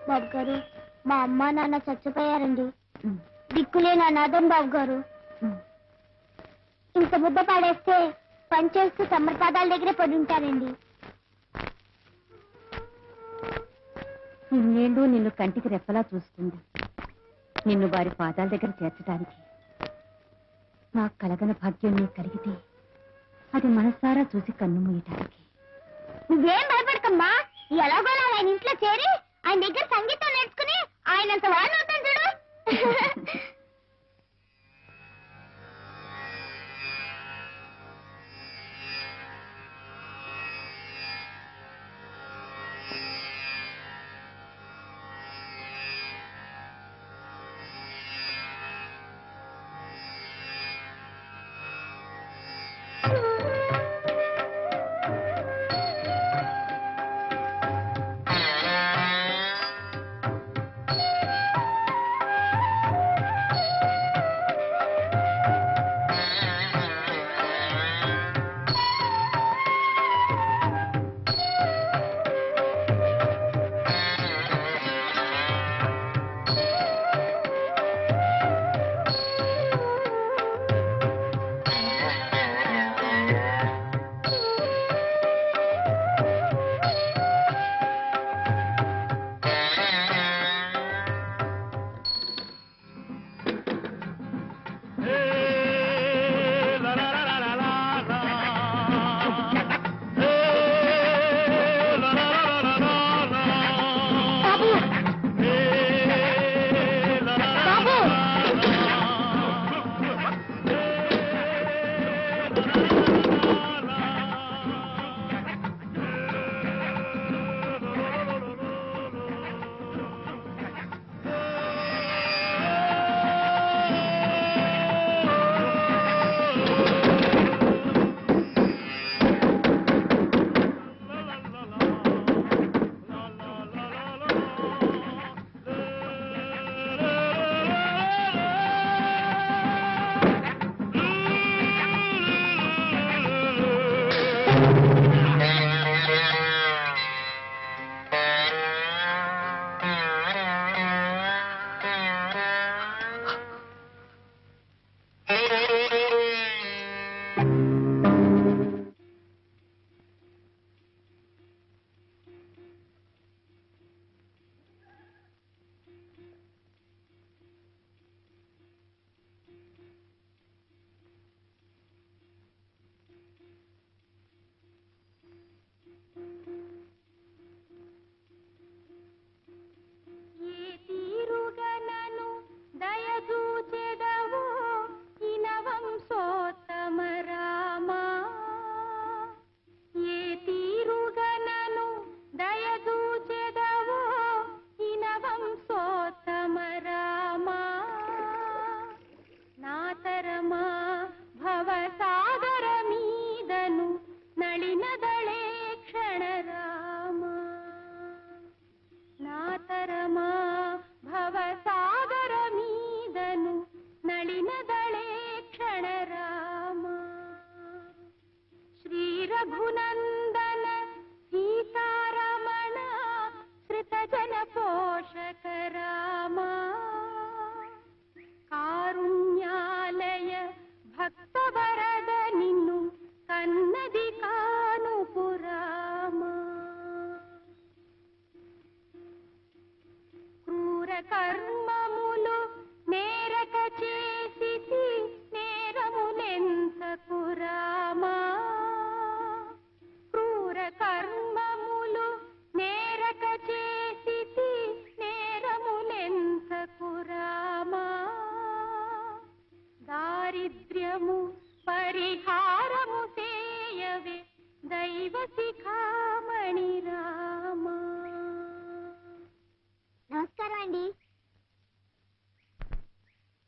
బాబు గారు, మా అమ్మ నాన్న చచ్చిపోయారండి. దిక్కులేని అనాథం బాబు గారు. ఇంత ముద్ద పాడేస్తే పనిచేస్తూ సమర్పాదాల దగ్గరే పడి ఉంటారండి. ఇన్నేళ్ళు నిన్ను కంటికి రెప్పలా చూస్తుంది. నిన్ను వారి పాదాల దగ్గర చేర్చడానికి నాకు కలగన భాగ్యం నీకు కలిగితే అది మనసారా చూసి కన్ను మూయటానికి. నువ్వేం భయపడకమ్మా. ఎలాగోలా ఆయన ఇంట్లో చేరి ఆయన దగ్గర సంగీతం నేర్చుకుని ఆయనంత వాడిని అవుతాను చూడు.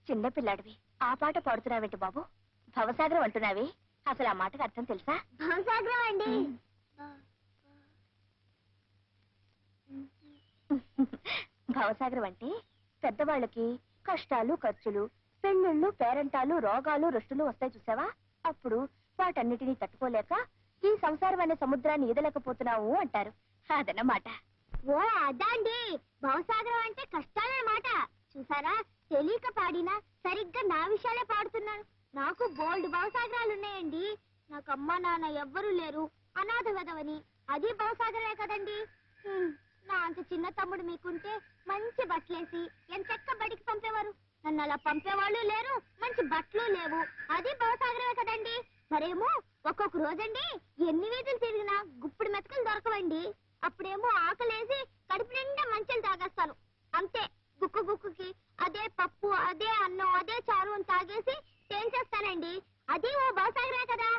చిన్నపిల్లాడివి ఆ పాట పాడుతున్నావేంటి బాబు? భవసాగరం అంటున్నావి, అసలు ఆ మాటకు అర్థం తెలుసా? భవసాగరం అండి. భవసాగరం అంటే పెద్దవాళ్ళకి కష్టాలు, ఖర్చులు, పెళ్ళిళ్ళు, పేరంటాలు, రోగాలు, రుష్టులు వస్తాయి చూసావా? అప్పుడు వాటన్నిటినీ తట్టుకోలేక ఈ సంసారం అనే సముద్రాన్ని ఈదలేకపోతున్నావు అంటారు. అదన్నమాట. ఓ అదా అండి, భవసాగరం అంటే కష్టాలే మాట. చూసారా, తెలియక పాడినా సరిగ్గా నా విషయాలే పాడుతున్నాను. నాకు బోల్డ్ భవసాగరాలు ఉన్నాయండి. నాకు అమ్మ నాన్న ఎవ్వరూ లేరు, అనాథ విధవని. అది భవసాగరే కదండి. నా అంత చిన్న తమ్ముడు మీకుంటే మంచి బట్టలేసి ఎంతెక్క బడికి పంపేవారు. నన్ను అలా పంపేవాళ్ళు లేరు, మంచి బట్టలు లేవు. అది భవసాగరమే కదండి. మరేమో ఒక్కొక్క రోజండి ఎన్ని వీధులు తిరిగినా గుప్పుడు మెతకలు దొరకవండి. అప్పుడేమో ఆకలేసి కడుపు నిండా మంచెలు తాగేస్తాను. అంతే, గుక్కు గుక్కుకి అదే పప్పు, అదే అన్నం, అదే చారు అని తాగేసి తేల్చేస్తానండి. అది ఓ భవసాగరే కదా.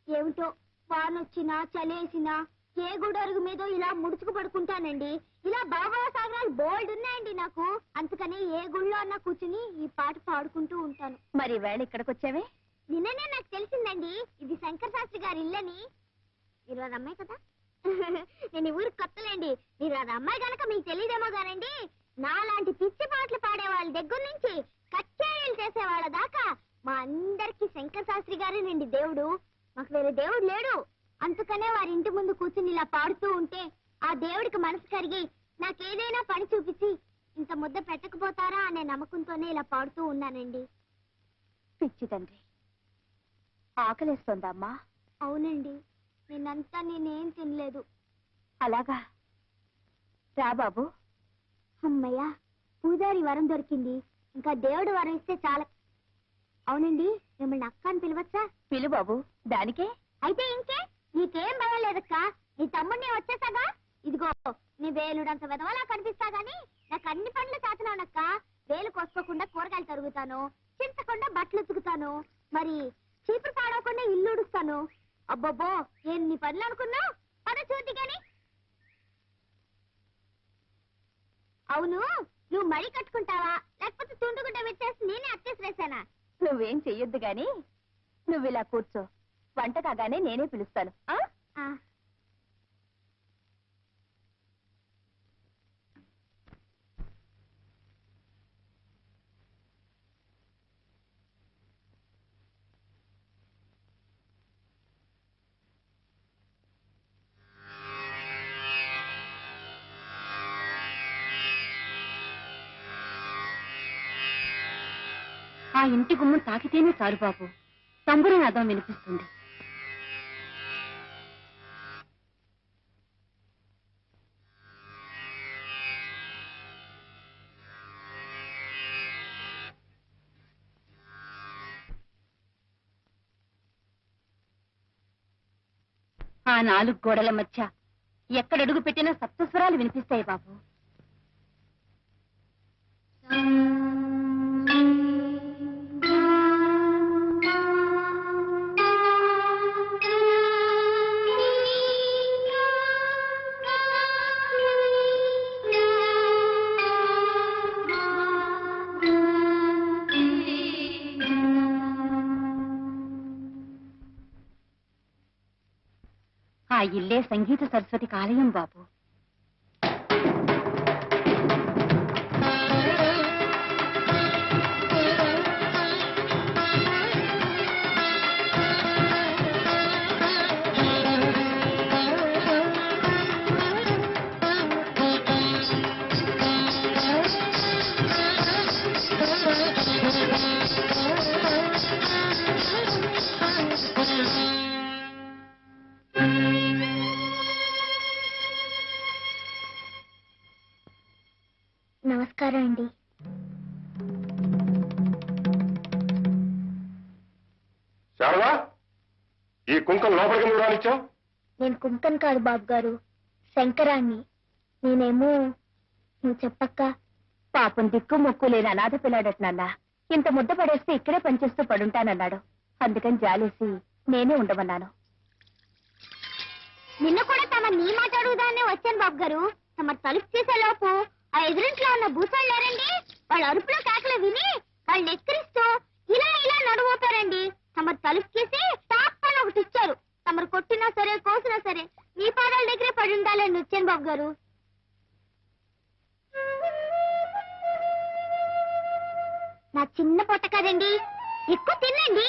ఏమిటో వానొచ్చినా చలేసినా ఏ గుడరుగు మీద ఇలా ముడుచుకు పడుకుంటానండి. ఇలా భవసాగరాలు బోల్డ్ ఉన్నాయండి నాకు. అందుకని ఏ గుళ్ళో అన్నా కూర్చుని ఈ పాట పాడుకుంటూ ఉంటాను. మరి వేళ ఇక్కడికి వచ్చావే? నిన్ననే నాకు తెలిసిందండి ఇది శంకర శాస్త్రి గారి ఇల్లని. మీరు ఆ అమ్మాయి కదా? నేను ఈ ఊరికి కొత్తలేండి. మీరు ఆ అమ్మాయి గనక మీకు తెలియదేమో గానండి, నాలాంటి పిచ్చి పాటలు పాడే వాళ్ళ దగ్గర నుంచి కచేరీలు చేసే వాళ్ళ దాకా మా అందరికి శంకర శాస్త్రి గారేనండి దేవుడు. మాకు వేరే దేవుడు లేడు. అందుకనే వారి ఇంటి ముందు కూర్చుని ఇలా పాడుతూ ఉంటే ఆ దేవుడికి మనసు కరిగి నాకేదైనా పని చూపించి ఇంత ముద్ద పెట్టకపోతారా అనే నమ్మకంతోనే ఇలా పాడుతూ ఉన్నానండి. పిచ్చి తండ్రి, ఆకలేస్తోందా అమ్మా? అవునండి, నిన్నంతా నేనేం తినలేదు. అలాగా, రా బాబు. అమ్మయ్యా, పూజారి వరం దొరికింది. ఇంకా దేవుడు వరం ఇస్తే చాలా. అవునండి, మిమ్మల్ని అక్క అని పిలవచ్చా? పిలు బాబు. దానికే అయితే ఇంకే, నీకేం భయం లేదక్క. నీ తమ్ముడిని వచ్చేసాగా. ఇదిగో, నీ వేలుడంత విధవలా కనిపిస్తా గాని నాకు అన్ని పనులు చేతనానక్క. వేలు కోసుకోకుండా కూరగాయలు తరుగుతాను, చింతకుండా బట్టలు ఉతుకుతాను, మరి చీపురు పాడవకుండా ఇల్లు ఉడుస్తాను. అబ్బబ్బో, ఎన్ని పనులు అనుకున్నావు. పద చూద్ది గాని. అవును, నువ్వు మడి కట్టుకుంటావా లేకపోతే తుండుగుడ్డ పెట్టేసి నేనే అత్తేసి వేసానా? నువ్వేం చెయ్యొద్దు గాని నువ్వు ఇలా కూర్చో. వంట కాగానే నేనే పిలుస్తాను. ఆ ఆ ఇంటి గుమ్మం తాకితేనే చాలు బాబు, తంబురు నాదం వినిపిస్తుంది. ఆ 4 గోడల మధ్య ఎక్కడడుగు పెట్టినా సప్తస్వరాలు వినిపిస్తాయి బాబు. ఆ ఇల్లే సంగీత సరస్వతికి ఆలయం బాబు. నమస్కారం అండి. శారదా, ఈ కుంకం లోపలికి నువ్వు రానిచ్చావు? నేను కుంకన్ కాదు బాబు గారు, శంకరాన్ని. నేనేమో నువ్వు చెప్పక్క. పాపం దిక్కు మొక్కు లేని అనాథ పిల్లాడట నాన్న. ఇంత ముద్ద పడేస్తే ఇక్కడే పనిచేస్తూ పడుంటానన్నాడు. అందుకని జాలేసి నేనే ఉండమన్నాను. నిన్న కూడా తమ నీ మాట అడుగుదానే వచ్చాను బాబు గారు. తమ తలుపు తీసేలోపు ఆ ఎదురింట్లో ఉన్న భూసాలు లేరండి, వాళ్ళ అరుపులో కేకలు విని వాళ్ళు ఎక్కిరిస్తూ ఇలా ఇలా నడువుతారండి. తమ తలుపు తీసి టాప్ అని ఒకటి ఇచ్చారు. తమరు కొట్టినా సరే కోసినా సరే మీ పాదాల దగ్గరే పడి ఉండాలని వచ్చాను బాబు గారు. నా చిన్న పొట్ట కదండి, ఎక్కువ తినండి.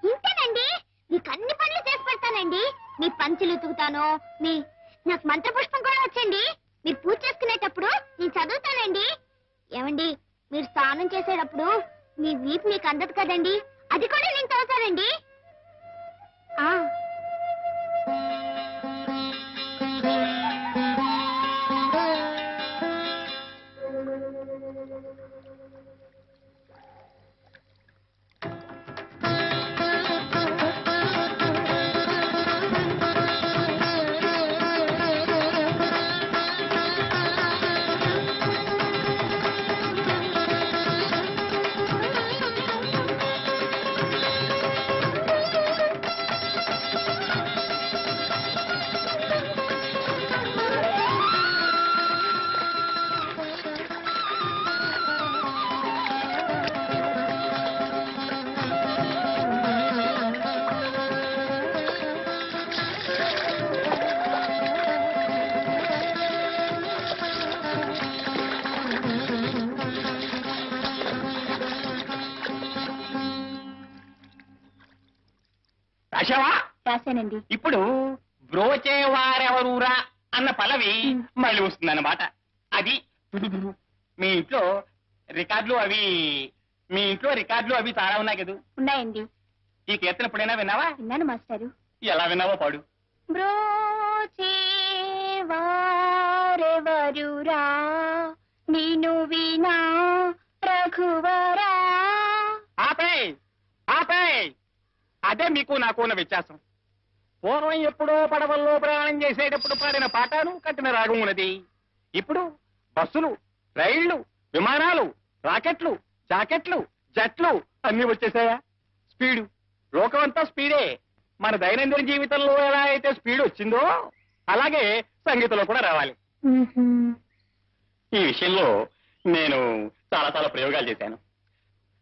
ఇంతేనండి. మీకు అన్ని పనులు చేసి పెడతానండి. మీ పంచులు ఉతుకుతాను, నాకు మంత్రపుష్పం కూడా వచ్చండి. మీరు పూజ చేసుకునేటప్పుడు నేను చదువుతానండి. ఏమండి, మీరు స్నానం చేసేటప్పుడు మీ వీపు మీకు అందదు కదండి, అది కూడా నేను చదువుతానండి. రాశానండి. ఇప్పుడు బ్రోచేవారెవరూరా అన్న పల్లవి మళ్ళీ వస్తుందన్నమాట. అది మీ ఇంట్లో రికార్డులు అవి చాలా ఉన్నాయి కదా? ఉన్నాయండి. ఈ కీర్తన ఎప్పుడైనా విన్నావా? విన్నాను మాస్టారు. ఎలా విన్నావో పాడు. బ్రోచేవారెవరురా నిను వినా రఘువరా. ఆపే అదే మీకు నాకు ఉన్న వ్యత్యాసం. పూర్వం ఎప్పుడో పడవల్లో ప్రయాణం చేసేటప్పుడు పాడిన పాటను కట్టిన రాగం ఉన్నది. ఇప్పుడు బస్సులు, రైళ్లు, విమానాలు, రాకెట్లు, జాకెట్లు, జట్లు అన్ని వచ్చేసాయా? స్పీడు, లోకమంతా స్పీడే. మన దైనందిన జీవితంలో ఎలా అయితే స్పీడ్ వచ్చిందో అలాగే సంగీతంలో కూడా రావాలి. ఈ విషయంలో నేను చాలా ప్రయోగాలు చేశాను.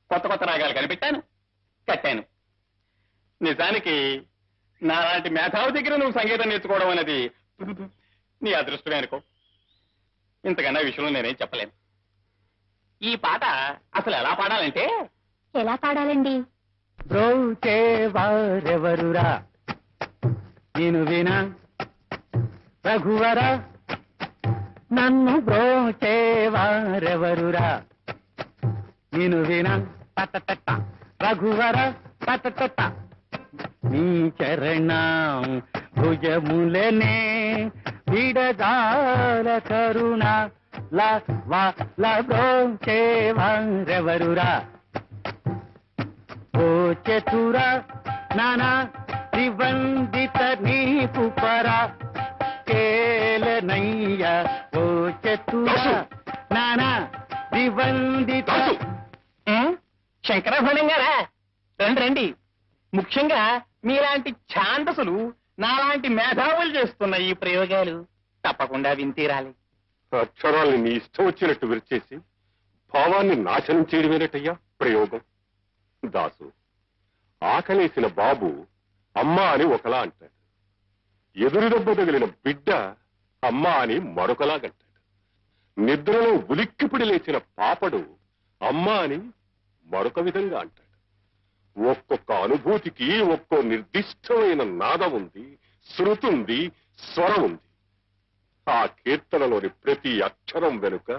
కొత్త రాగాలు కనిపెట్టాను, కట్టాను. నిజానికి నాలాంటి మేధావి దగ్గర నువ్వు సంగీతం నేర్చుకోవడం అనేది నీ అదృష్టమే అనుకో. ఇంతకన్నా విషయంలో నేనేం చెప్పలేను. ఈ పాట అసలు ఎలా పాడాలంటే, ఎలా పాడాలండి? బ్రోచేవారెవరురా నేను వినా రఘువరా, నన్ను బ్రోచేవారెవరురా నేను వినా తట రఘువర తట నీ చరణం భుజములనే విడదాల కరుణ లబ్రోంచేవరెవరురా ఓ చతుర నానా త్రివందిత నీపు పరా కేలనయ్య ఓ చతుర నానా త్రివందిత శంకరాభరణం గారా రండి రండి. ముఖ్యంగా మీలాంటి ఛాందసులు నాలాంటి మేధావులు చేస్తున్న ఈ ప్రయోగాలు తప్పకుండా వింతీరాలి. అక్షరాల్ని నీ ఇష్టం వచ్చినట్టు విరిచేసి భావాన్ని నాశనం చేయడమేనటయ్యా ప్రయోగం. దాసు, ఆకలేసిన బాబు అమ్మా అని ఒకలా అంటాడు, ఎదురు దెబ్బ తగిలిన బిడ్డ అమ్మా అని మరొకలాగంటాడు, నిద్రలో ఉలిక్కిపిడి లేచిన పాపడు అమ్మా అని మరొక విధంగా అంటాడు. ఒక్కొక్క అనుభూతికి ఒక్కో నిర్దిష్టమైన నాదం ఉంది, శృతుంది, స్వరం ఉంది. ఆ కీర్తనలోని ప్రతి అక్షరం వెనుక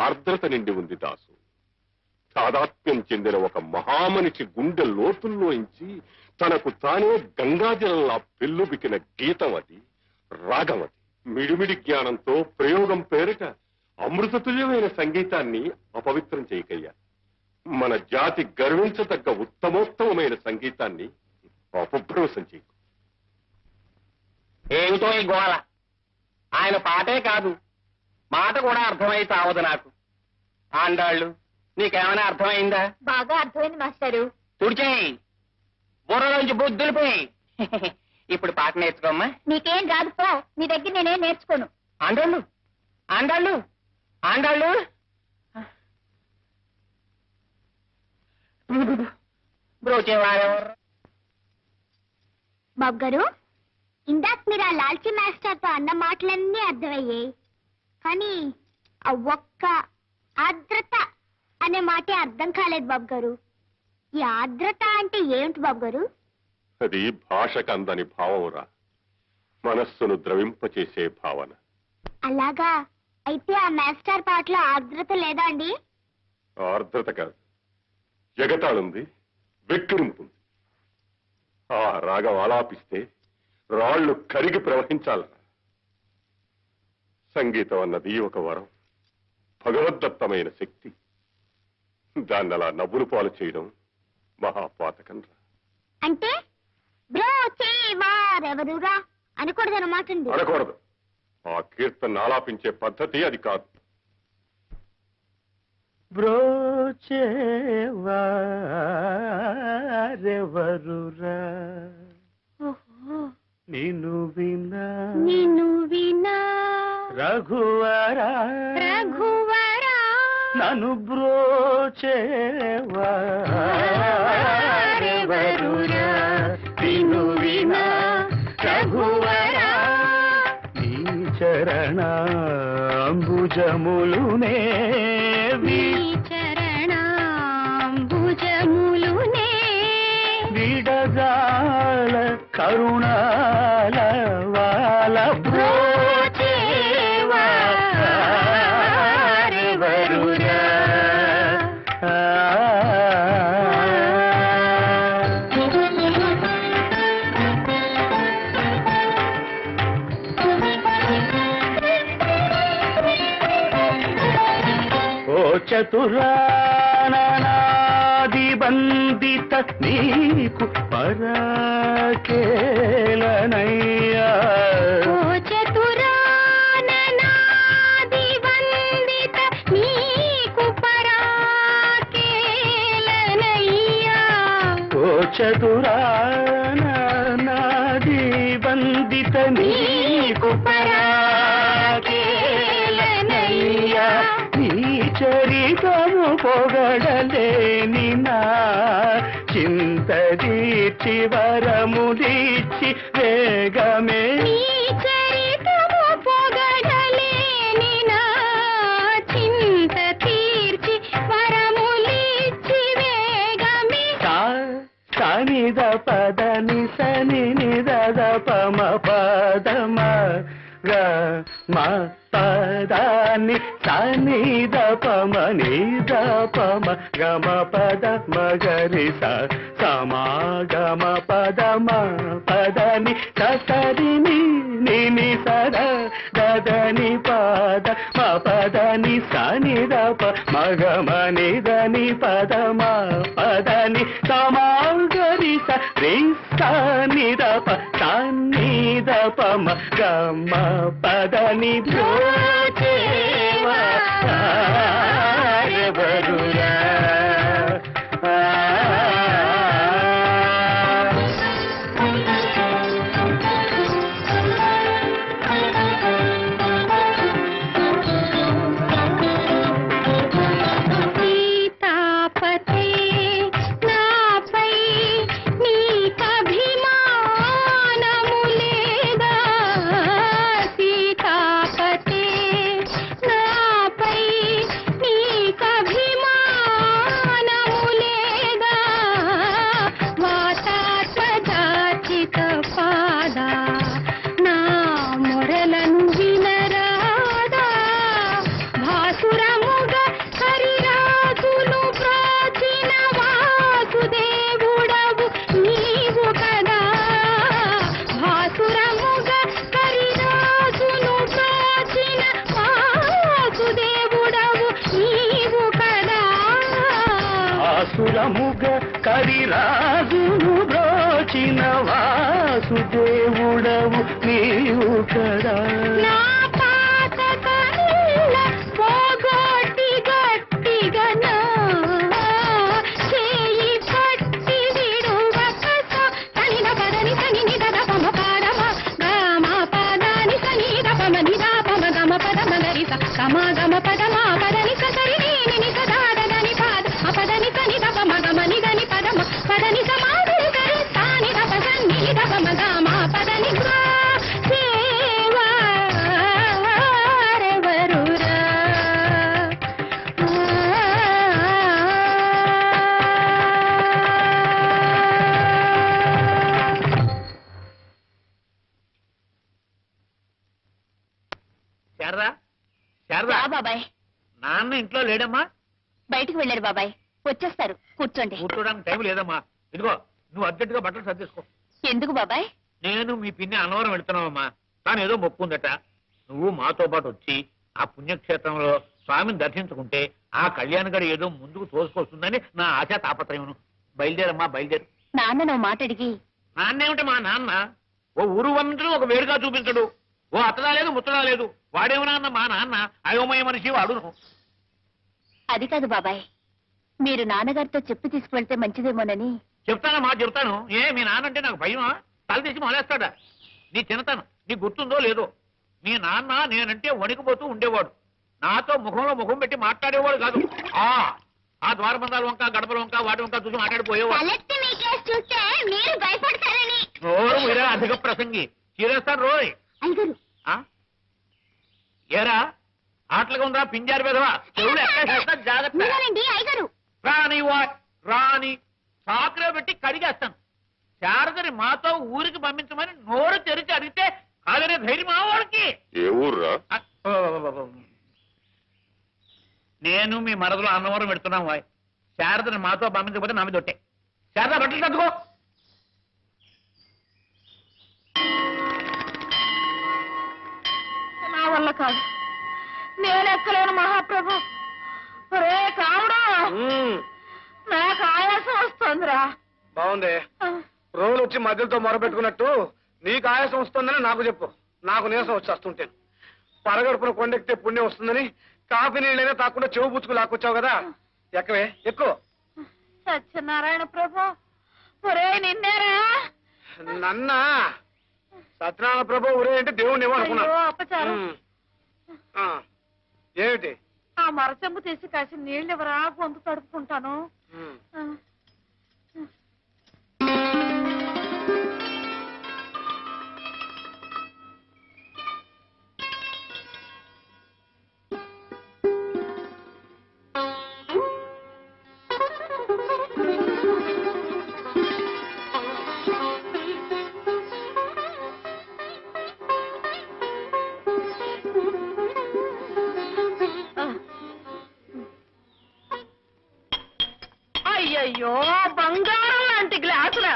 ఆర్ద్రత నిండి ఉంది దాసు. తాదాత్మ్యం చెందిన ఒక మహామనిషి గుండె లోతుల్లోంచి తనకు తానే గంగాజలంలా పెళ్ళుబికిన గీతం అది, రాగం అది. మిడిమిడి జ్ఞానంతో ప్రయోగం పేరిట అమృతతుల్యమైన సంగీతాన్ని అపవిత్రం చేయకయ్యా. మన జాతి గర్వించదగ్గ ఉత్తమోత్తమైన సంగీతాన్ని అపభ్రంశం చేయకు. ఏమిటో ఈ గోళ, ఆయన పాటే కాదు మాట కూడా అర్థమై చావదు నాకు. ఆండాళ్ళు నీకేమైనా అర్థమైందా? బాగా అర్థమైంది మాస్టారు. తుడిచేయి, బుర్రలోంచి బుద్ధులిపోయి. ఇప్పుడు పాట నేర్చుకోమ్మా. నీకేం రాదు పో, నీ దగ్గర నేనేం నేర్చుకోను. ఆండాళ్ళు ఆండాళ్ళు ఆండాళ్ళు బ్రోచేవారెవరు? బాబు గారు, ఇందాక మీరు ఆ లాల్చీ మాస్టర్తో అన్న మాటలన్నీ అర్థమయ్యాయి, కానీ ఆ ఒక్క ఆర్ద్రత అనే మాటే అర్థం కాలేదు బాబు గారు. ఈ ఆర్ద్రత అంటే ఏమిటి బాబు గారు? అది భాషకు అందని భావంరా, మనస్సును ద్రవింపచేసే భావన. అలాగా? అయితే ఆ మాస్టర్ పాటలో ఆర్ద్రత లేదా అండి? ఆర్ద్రత కాదు, ఎగతాళుంది, వెక్కిరింపుంది. ఆ రాగం ఆలాపిస్తే రాళ్లు కరిగి ప్రవహించాల. సంగీతం అన్నది ఒక వరం, భగవద్దత్తమైన శక్తి. దాన్ని అలా నవ్వులు పాలు చేయడం మహాపాతకం రా. అంటే బ్రోచేవారెవరురా అనకూడదన్నమాట అండి. అనకూడదు. ఆ కీర్తన ఆలాపించే పద్ధతి అది కాదు. బ్రోచేవారెవరురా నిన్ను వినా రఘువరా నన్ను బ్రోచేవారెవరురా నిన్ను వినా రఘువరా నీ చరణాంబుజములునే విడజాల కరుణాల వాల బ్రోచేవారెవరురా ఓ చతురానాది బందిత నీకు పరాకేలనయ్యా. ఓ చతురానాది బందిత నీకు పరాకేలనయ్యా. ఓ చతురానాది బందిత నీకు పరాకేలనయ్యా. నీ చరితము పొగడలేని నా చింత తీర్చి వరములిచ్చి వేగమే. నీ చరితము పొగడలేని నా చింత తీర్చి వరములిచ్చి వేగమే. సనిద పదని సని నిద పమ పదమ గ మ పదాన్ని సని దపమ ని దపమ గమ పద మగరి సమా గమ పద మ పదని ససరిని నిని సద దదని పద మ పదని సని దప మగమ నిదని పద మ పదని సమాగరి సరి సని దప సని దపమ గమ పదని బ్రోచేవా వరురా సురముగ కరిరాజును బ్రోచిన వాసుదేవుడవు నీవు కదా బాబాయ్ నాన్న ఇంట్లో లేడమ్మా బయటికి వెళ్ళాడు బాబాయ్ వచ్చేస్తారు కూర్చోండి కూర్చోడానికి టైం లేదమ్మా ఇదిగో నువ్వు అర్జెంటుగా బట్టలు సర్దేసుకో ఎందుకు బాబాయ్ నేను మీ పిన్ని అన్నవరం వెళ్తున్నావమ్మా తాను ఏదో మొక్కు ఉందట నువ్వు మాతో పాటు వచ్చి ఆ పుణ్యక్షేత్రంలో స్వామిని దర్శించుకుంటే ఆ కళ్యాణ్ గడి ఏదో ముందుకు తోసుకొస్తుందని నా ఆశా తాపత్రయమును బయలుదేరమ్మా బయలుదేరు నాన్న నువ్వు మాట అడిగి నాన్నేమిటి మా నాన్న ఓ ఊరు వంతుడు ఒక వేడుగా చూపించడు ఓ అత్తడా లేదు ముత్తడా లేదు వాడేమన్నా అన్న మా నాన్న అయోమయ మనిషి వాడును అది కాదు బాబాయ్ మీరు నాన్నగారితో చెప్పి తీసుకువెళ్తే మంచిదేమోనని చెప్తానమ్మా చెప్తాను ఏ మీ నాన్న అంటే నాకు భయమా తల తీసి మొలేస్తాడా నీ చిన్నతనం నీ గుర్తుందో లేదో మీ నాన్న నేనంటే వణికిపోతూ ఉండేవాడు నాతో ముఖంలో ముఖం పెట్టి మాట్లాడేవాడు కాదు ఆ ద్వారబంధాల వంక గడపల వంక వాటి వంక చూసి మాట్లాడిపోయేవాడు నోరు మీరా అధిక ప్రసంగి చీరేస్తాను రోయ్ ఏరా ఆటలుగా ఉందా పింజారి పెదవా చెవులు ఎక్కడ జాగ్రత్త రాని రాని సాకులో పెట్టి కడిగేస్తాను శారదని మాతో ఊరికి పంపించమని నోరు తెరిచి అడిగితే కాదనే ధైర్యం వాడికి ఏ ఊర్రా నేను మీ మరదలో అన్నవరం పెడుతున్నాం వాయ్ శారదని మాతో పంపించకపోతే నా మీద ఒట్టే శారద బట్టలు తట్టుకో నా వల్ల కాదు నేను ఎక్కలేను మహాప్రభు రే కావుడా నాకు ఆయాసం వస్తుందిరా బాగుంది రోజులు వచ్చి మధ్యలతో మొరబెట్టుకున్నట్టు నీకు ఆయాసం వస్తుందని నాకు చెప్పు నాకు నీరసం వచ్చేస్తుంటాను పరగడుపున కొండెక్కితే పుణ్యం వస్తుందని కాఫీ నీళ్ళైనా తాకుండా చెవు పుచ్చుకు లాక్కొచ్చావు కదా ఎక్కవే ఎక్కువ సత్యనారాయణ ప్రభు ఒరే నిన్నేరా నన్న సత్యనారాయణ ప్రభు ఒరే అంటే దేవుణ్ణి ఇవ్వనుకున్నా అపచారం ఏమిటి ఆ మరచెంబు తీసి కాసి నీళ్ళు ఎవరా గొంతు తడుపుకుంటాను అయ్యో బంగారం లాంటి గ్లాసులా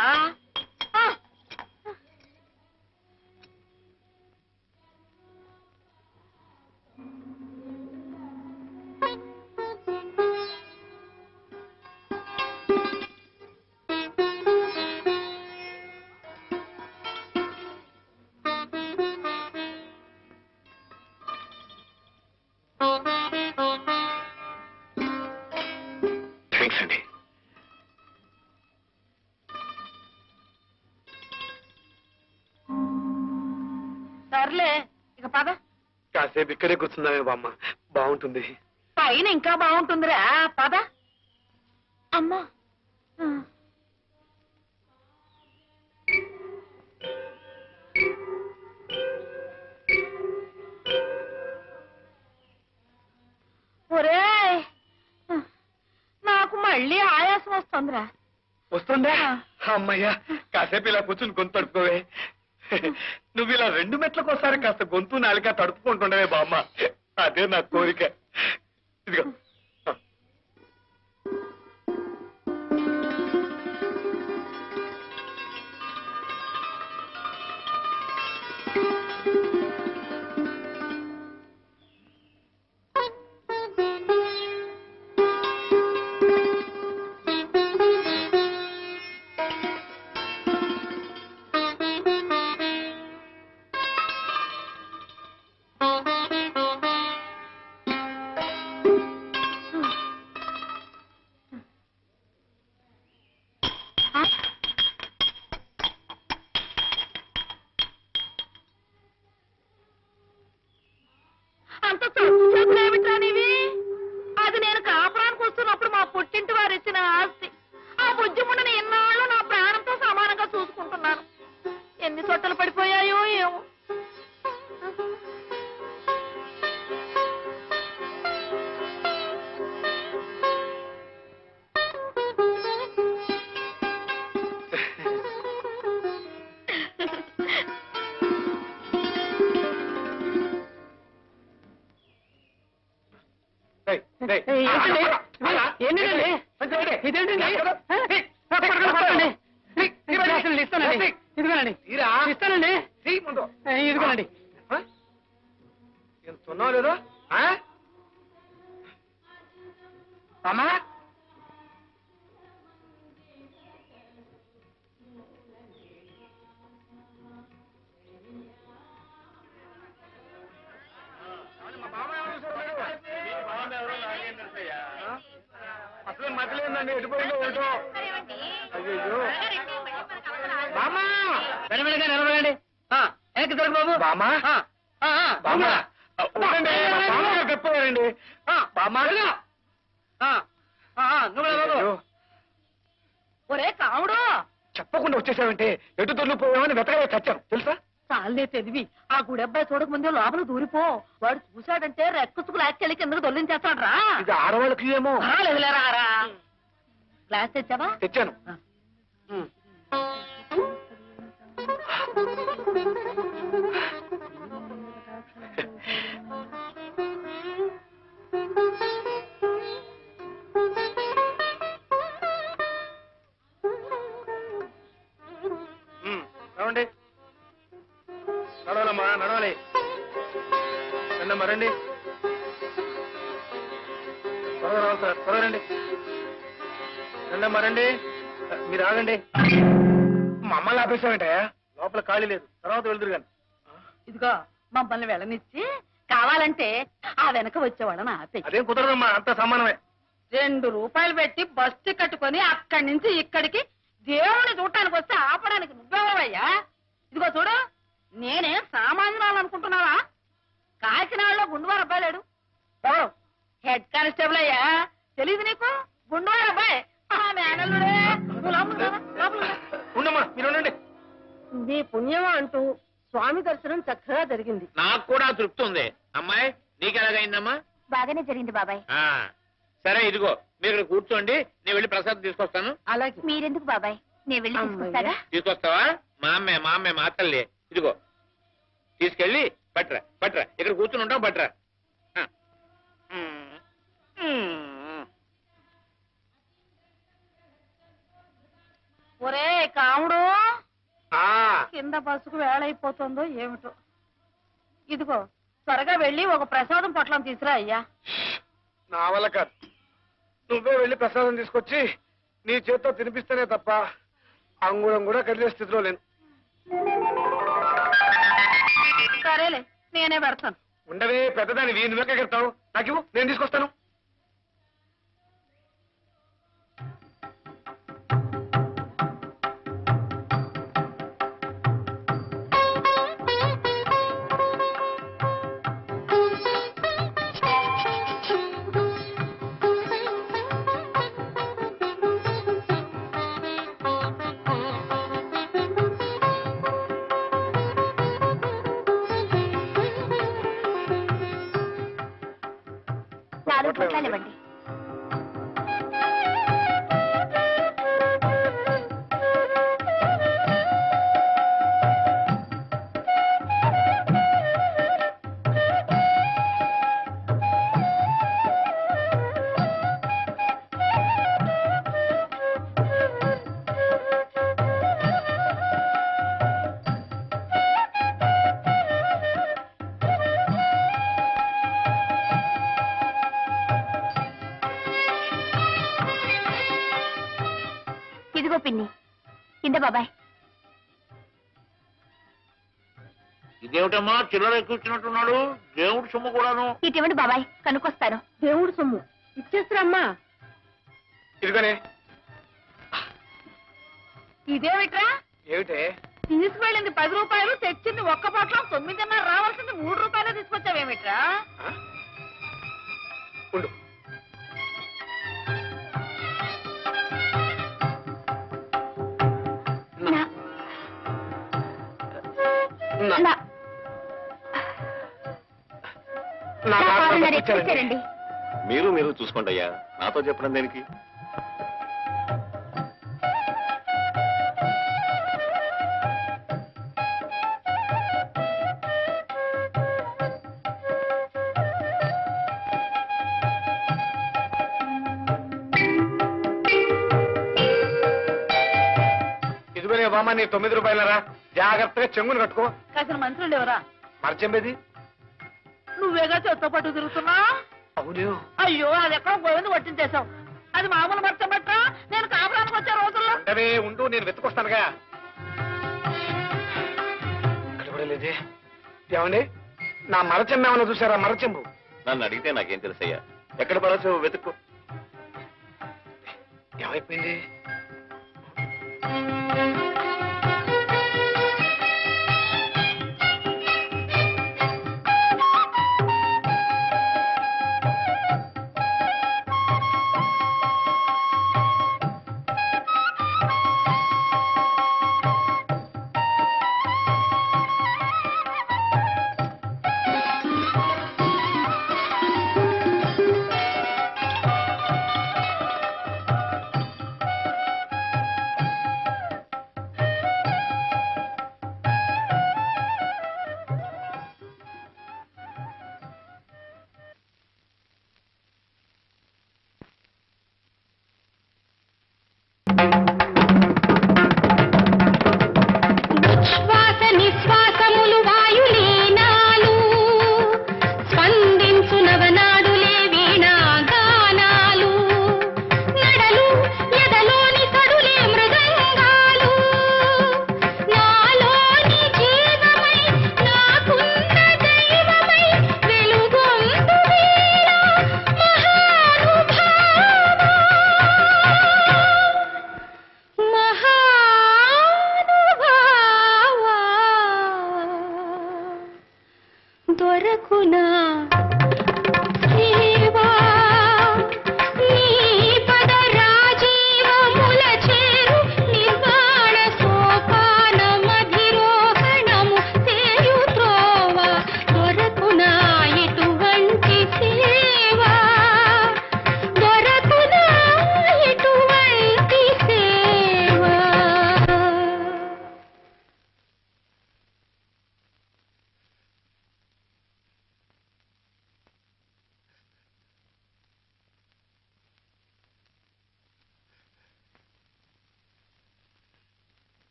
థ్యాంక్స్ అండి. సర్లే ఇక పద. కాసేపు ఇక్కడే కూర్చుందామే బామ్మ, బాగుంటుంది. పైన ఇంకా బాగుంటుందిరా పద. అమ్మా ఒరేయ్ నాకు మళ్ళీ ఆయాసం వస్తుందిరా. వస్తుందా? అమ్మయ్యా, కాసేపు ఇలా కూర్చుని గొంతు తడుపుకోవే. నువ్వు ఇలా 2 మెట్లకోసారి కాస్త గొంతు నాలిక తడుపుకుంటుండవే బామ్మ, అదే నా కోరిక. ఇదిగో. అంత చదువులేమిట్రా నీవి? అది నేను కాపురానికి వస్తున్నప్పుడు మా పుట్టింటి వారు ఇచ్చిన ఆస్తి. ఆ బుజ్జిముండని ఎన్నాళ్ళు నా ప్రాణంతో సమానంగా చూసుకుంటున్నాను. ఎన్ని సొట్టలు పడిపోయాయో ఏమో. ఇస్తానండి. ఇదిగోనండి. ఎంతున్నావు లేదో అమ్మా. అసలు మధ్యలేదండి, ఎటుపోయిందో ఏంటో. అయ్యో బామ్మా, వెనవెనగా నిలబడండి. వెనక్కి తిరగ బాబు. బామ్మా, బామ్మా చెప్పారండి. బామ్మా నువ్వు ఒరే కావుడు, చెప్పకుండా వచ్చేసావంటే ఎటు తొలిపోయామని వెతగా చచ్చాను తెలుసా. చాలే తెలివి. ఆ గుడబ్బాయి చూడకముందే లోపల దూరిపో. వాడు చూశాడంటే రెక్కుసుకు లాక్కెళ్ళి కిందకు దొల్లించేస్తాడు రా. ఇది ఆడవాళ్ళకి ఏమో. లేదులేరా. గ్లాస్ తెచ్చావా? తెచ్చాను. నడవండి, నడవాలమ్మా, నడవాలి. రండమ్మా, రండి. త్వరగా రావాలి సార్, త్వరగా రండి. రండమ్మా, రండి. మీరు ఆగండి. మమ్మల్ని ఆపేసామంటే లోపల ఖాళీ లేదు, తర్వాత వెళ్తురు కానీ. ఇదిగో మమ్మల్ని వెళ్ళనిచ్చి కావాలంటే ఆ వెనక వచ్చేవాళ్ళని ఆపే. అదేం కుదరదమ్మా, అంత సమానమే. 2 రూపాయలు పెట్టి బస్సు కట్టుకొని అక్కడి నుంచి ఇక్కడికి దేవుని చూడటానికి వస్తే ఆపడానికి నువ్వెవరయ్యా? ఇదిగో చూడు, నేనేం సామాన్యురాలు అనుకుంటున్నావా? కాకినాడలో గుండువారు అబ్బాయి లేడు? ఎవరు? హెడ్ కానిస్టేబుల్ అయ్యా. తెలీదు నీకు? గుండువారు అబ్బాయి మేనల్లుడే. ఉండమ్మా, మీరు ఉండండి. నీ పుణ్యమా అంటూ స్వామి దర్శనం చక్కగా జరిగింది. నాకు కూడా తృప్తి ఉంది. అమ్మాయి నీకు ఎలాగైందమ్మా? బాగానే జరిగింది బాబాయ్. సరే ఇదిగో మీరు ఇక్కడ కూర్చోండి, నేను వెళ్ళి ప్రసాదం తీసుకొస్తాను. అలాగే. మీరెందుకు బాబాయ్, నేను వెళ్ళి తీసుకొస్తారా? తీసుకొస్తావా? మా అమ్మే మా తల్లి. ఇదిగో తీసుకెళ్ళి పట్రా పట్రా, ఇక్కడ కూర్చుని ఉంటాం, పట్రా. ఒరే కాముడు ఆ కింద బస్సుకు వేళైపోతుందో ఏమిటో. ఇదిగో త్వరగా వెళ్ళి ఒక ప్రసాదం పొట్లం తీసురా అయ్యా. నా వల్ల కాదు. నువ్వే వెళ్ళి ప్రసాదం తీసుకొచ్చి నీ చేత్తో తినిపిస్తేనే తప్ప అంగుళం కూడా కదిలే స్థితిలో లేను. సరేలే నేనే పెడతాను. ఉండవే పెద్దదాని నువ్వే కడతావు. నాకు నేను తీసుకొస్తాను. నాలుగు పొట్లాలు ఇవ్వండి. ఇదిగో పిన్ని. ఇంద బాబాయ్. ఇదేమిటమ్మా చిల్లర ఎక్కువచ్చినట్టున్నాడు? దేవుడి సొమ్ము కూడాను. ఇటువంటి బాబాయ్ కనుకొస్తాను. దేవుడు సొమ్ము ఇచ్చేస్తారమ్మా. ఇదిగోనే. ఇదేమిట్రా? ఏమిటే? తీసుకువెళ్ళింది 10 రూపాయలు, తెచ్చింది ఒక్క పొట్లం 9.5, రావాల్సింది 3 రూపాయలు తీసుకొచ్చావేమిట్రా? ఉండు. మీరు చూసుకోండి అయ్యా. నాతో చెప్పడం దేనికి? ఇదిగోనే బామ్మ నీ 9 రూపాయలరా. జాగ్రత్తగా చెంగును కట్టుకో. కాసిన మనుషులు ఎవరా? మరచెంబేది నువ్వేగా చెత్త పట్టు తిరుగుతున్నా. అవును. అయ్యో అది ఎక్కడ గోవింద పట్టించేశావు. అది మామూలు మర్చబట్ట. నేను కాపురానికి వచ్చే రోజుల్లో. ఉండవే ఉండు, నేను వెతుకొస్తానుగా. ఇక్కడ కూడా లేదే. ఏమండి నా మరచెంబు ఏమన్నా చూసారా? మరచెంబు. నన్ను అడిగితే నాకేం తెలుసయ్యా. ఎక్కడ పరచు వెతుక్కో. ఏమైపోయింది?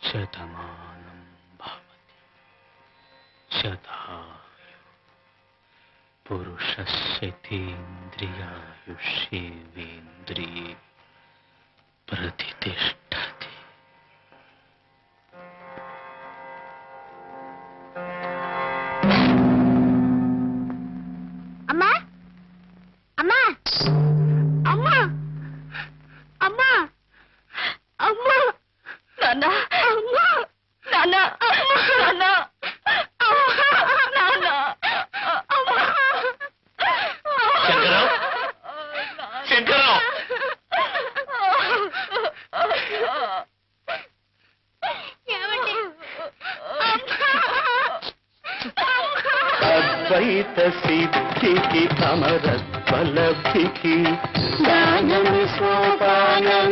శతమానం భవతి శతాయు పురుషస్యేంద్రియాయుష్యేంద్రియే ప్రతిష్టతి. అమ్మా అమ్మా అమ్మా అమ్మా అమ్మా నాన్న అమ్మా నాన్న నాన్న నాన్న శంకరం శంకరం ఏమండి అద్వైత సిద్ధికి అమరత్వలబ్ధికి జ్ఞానం సోపానం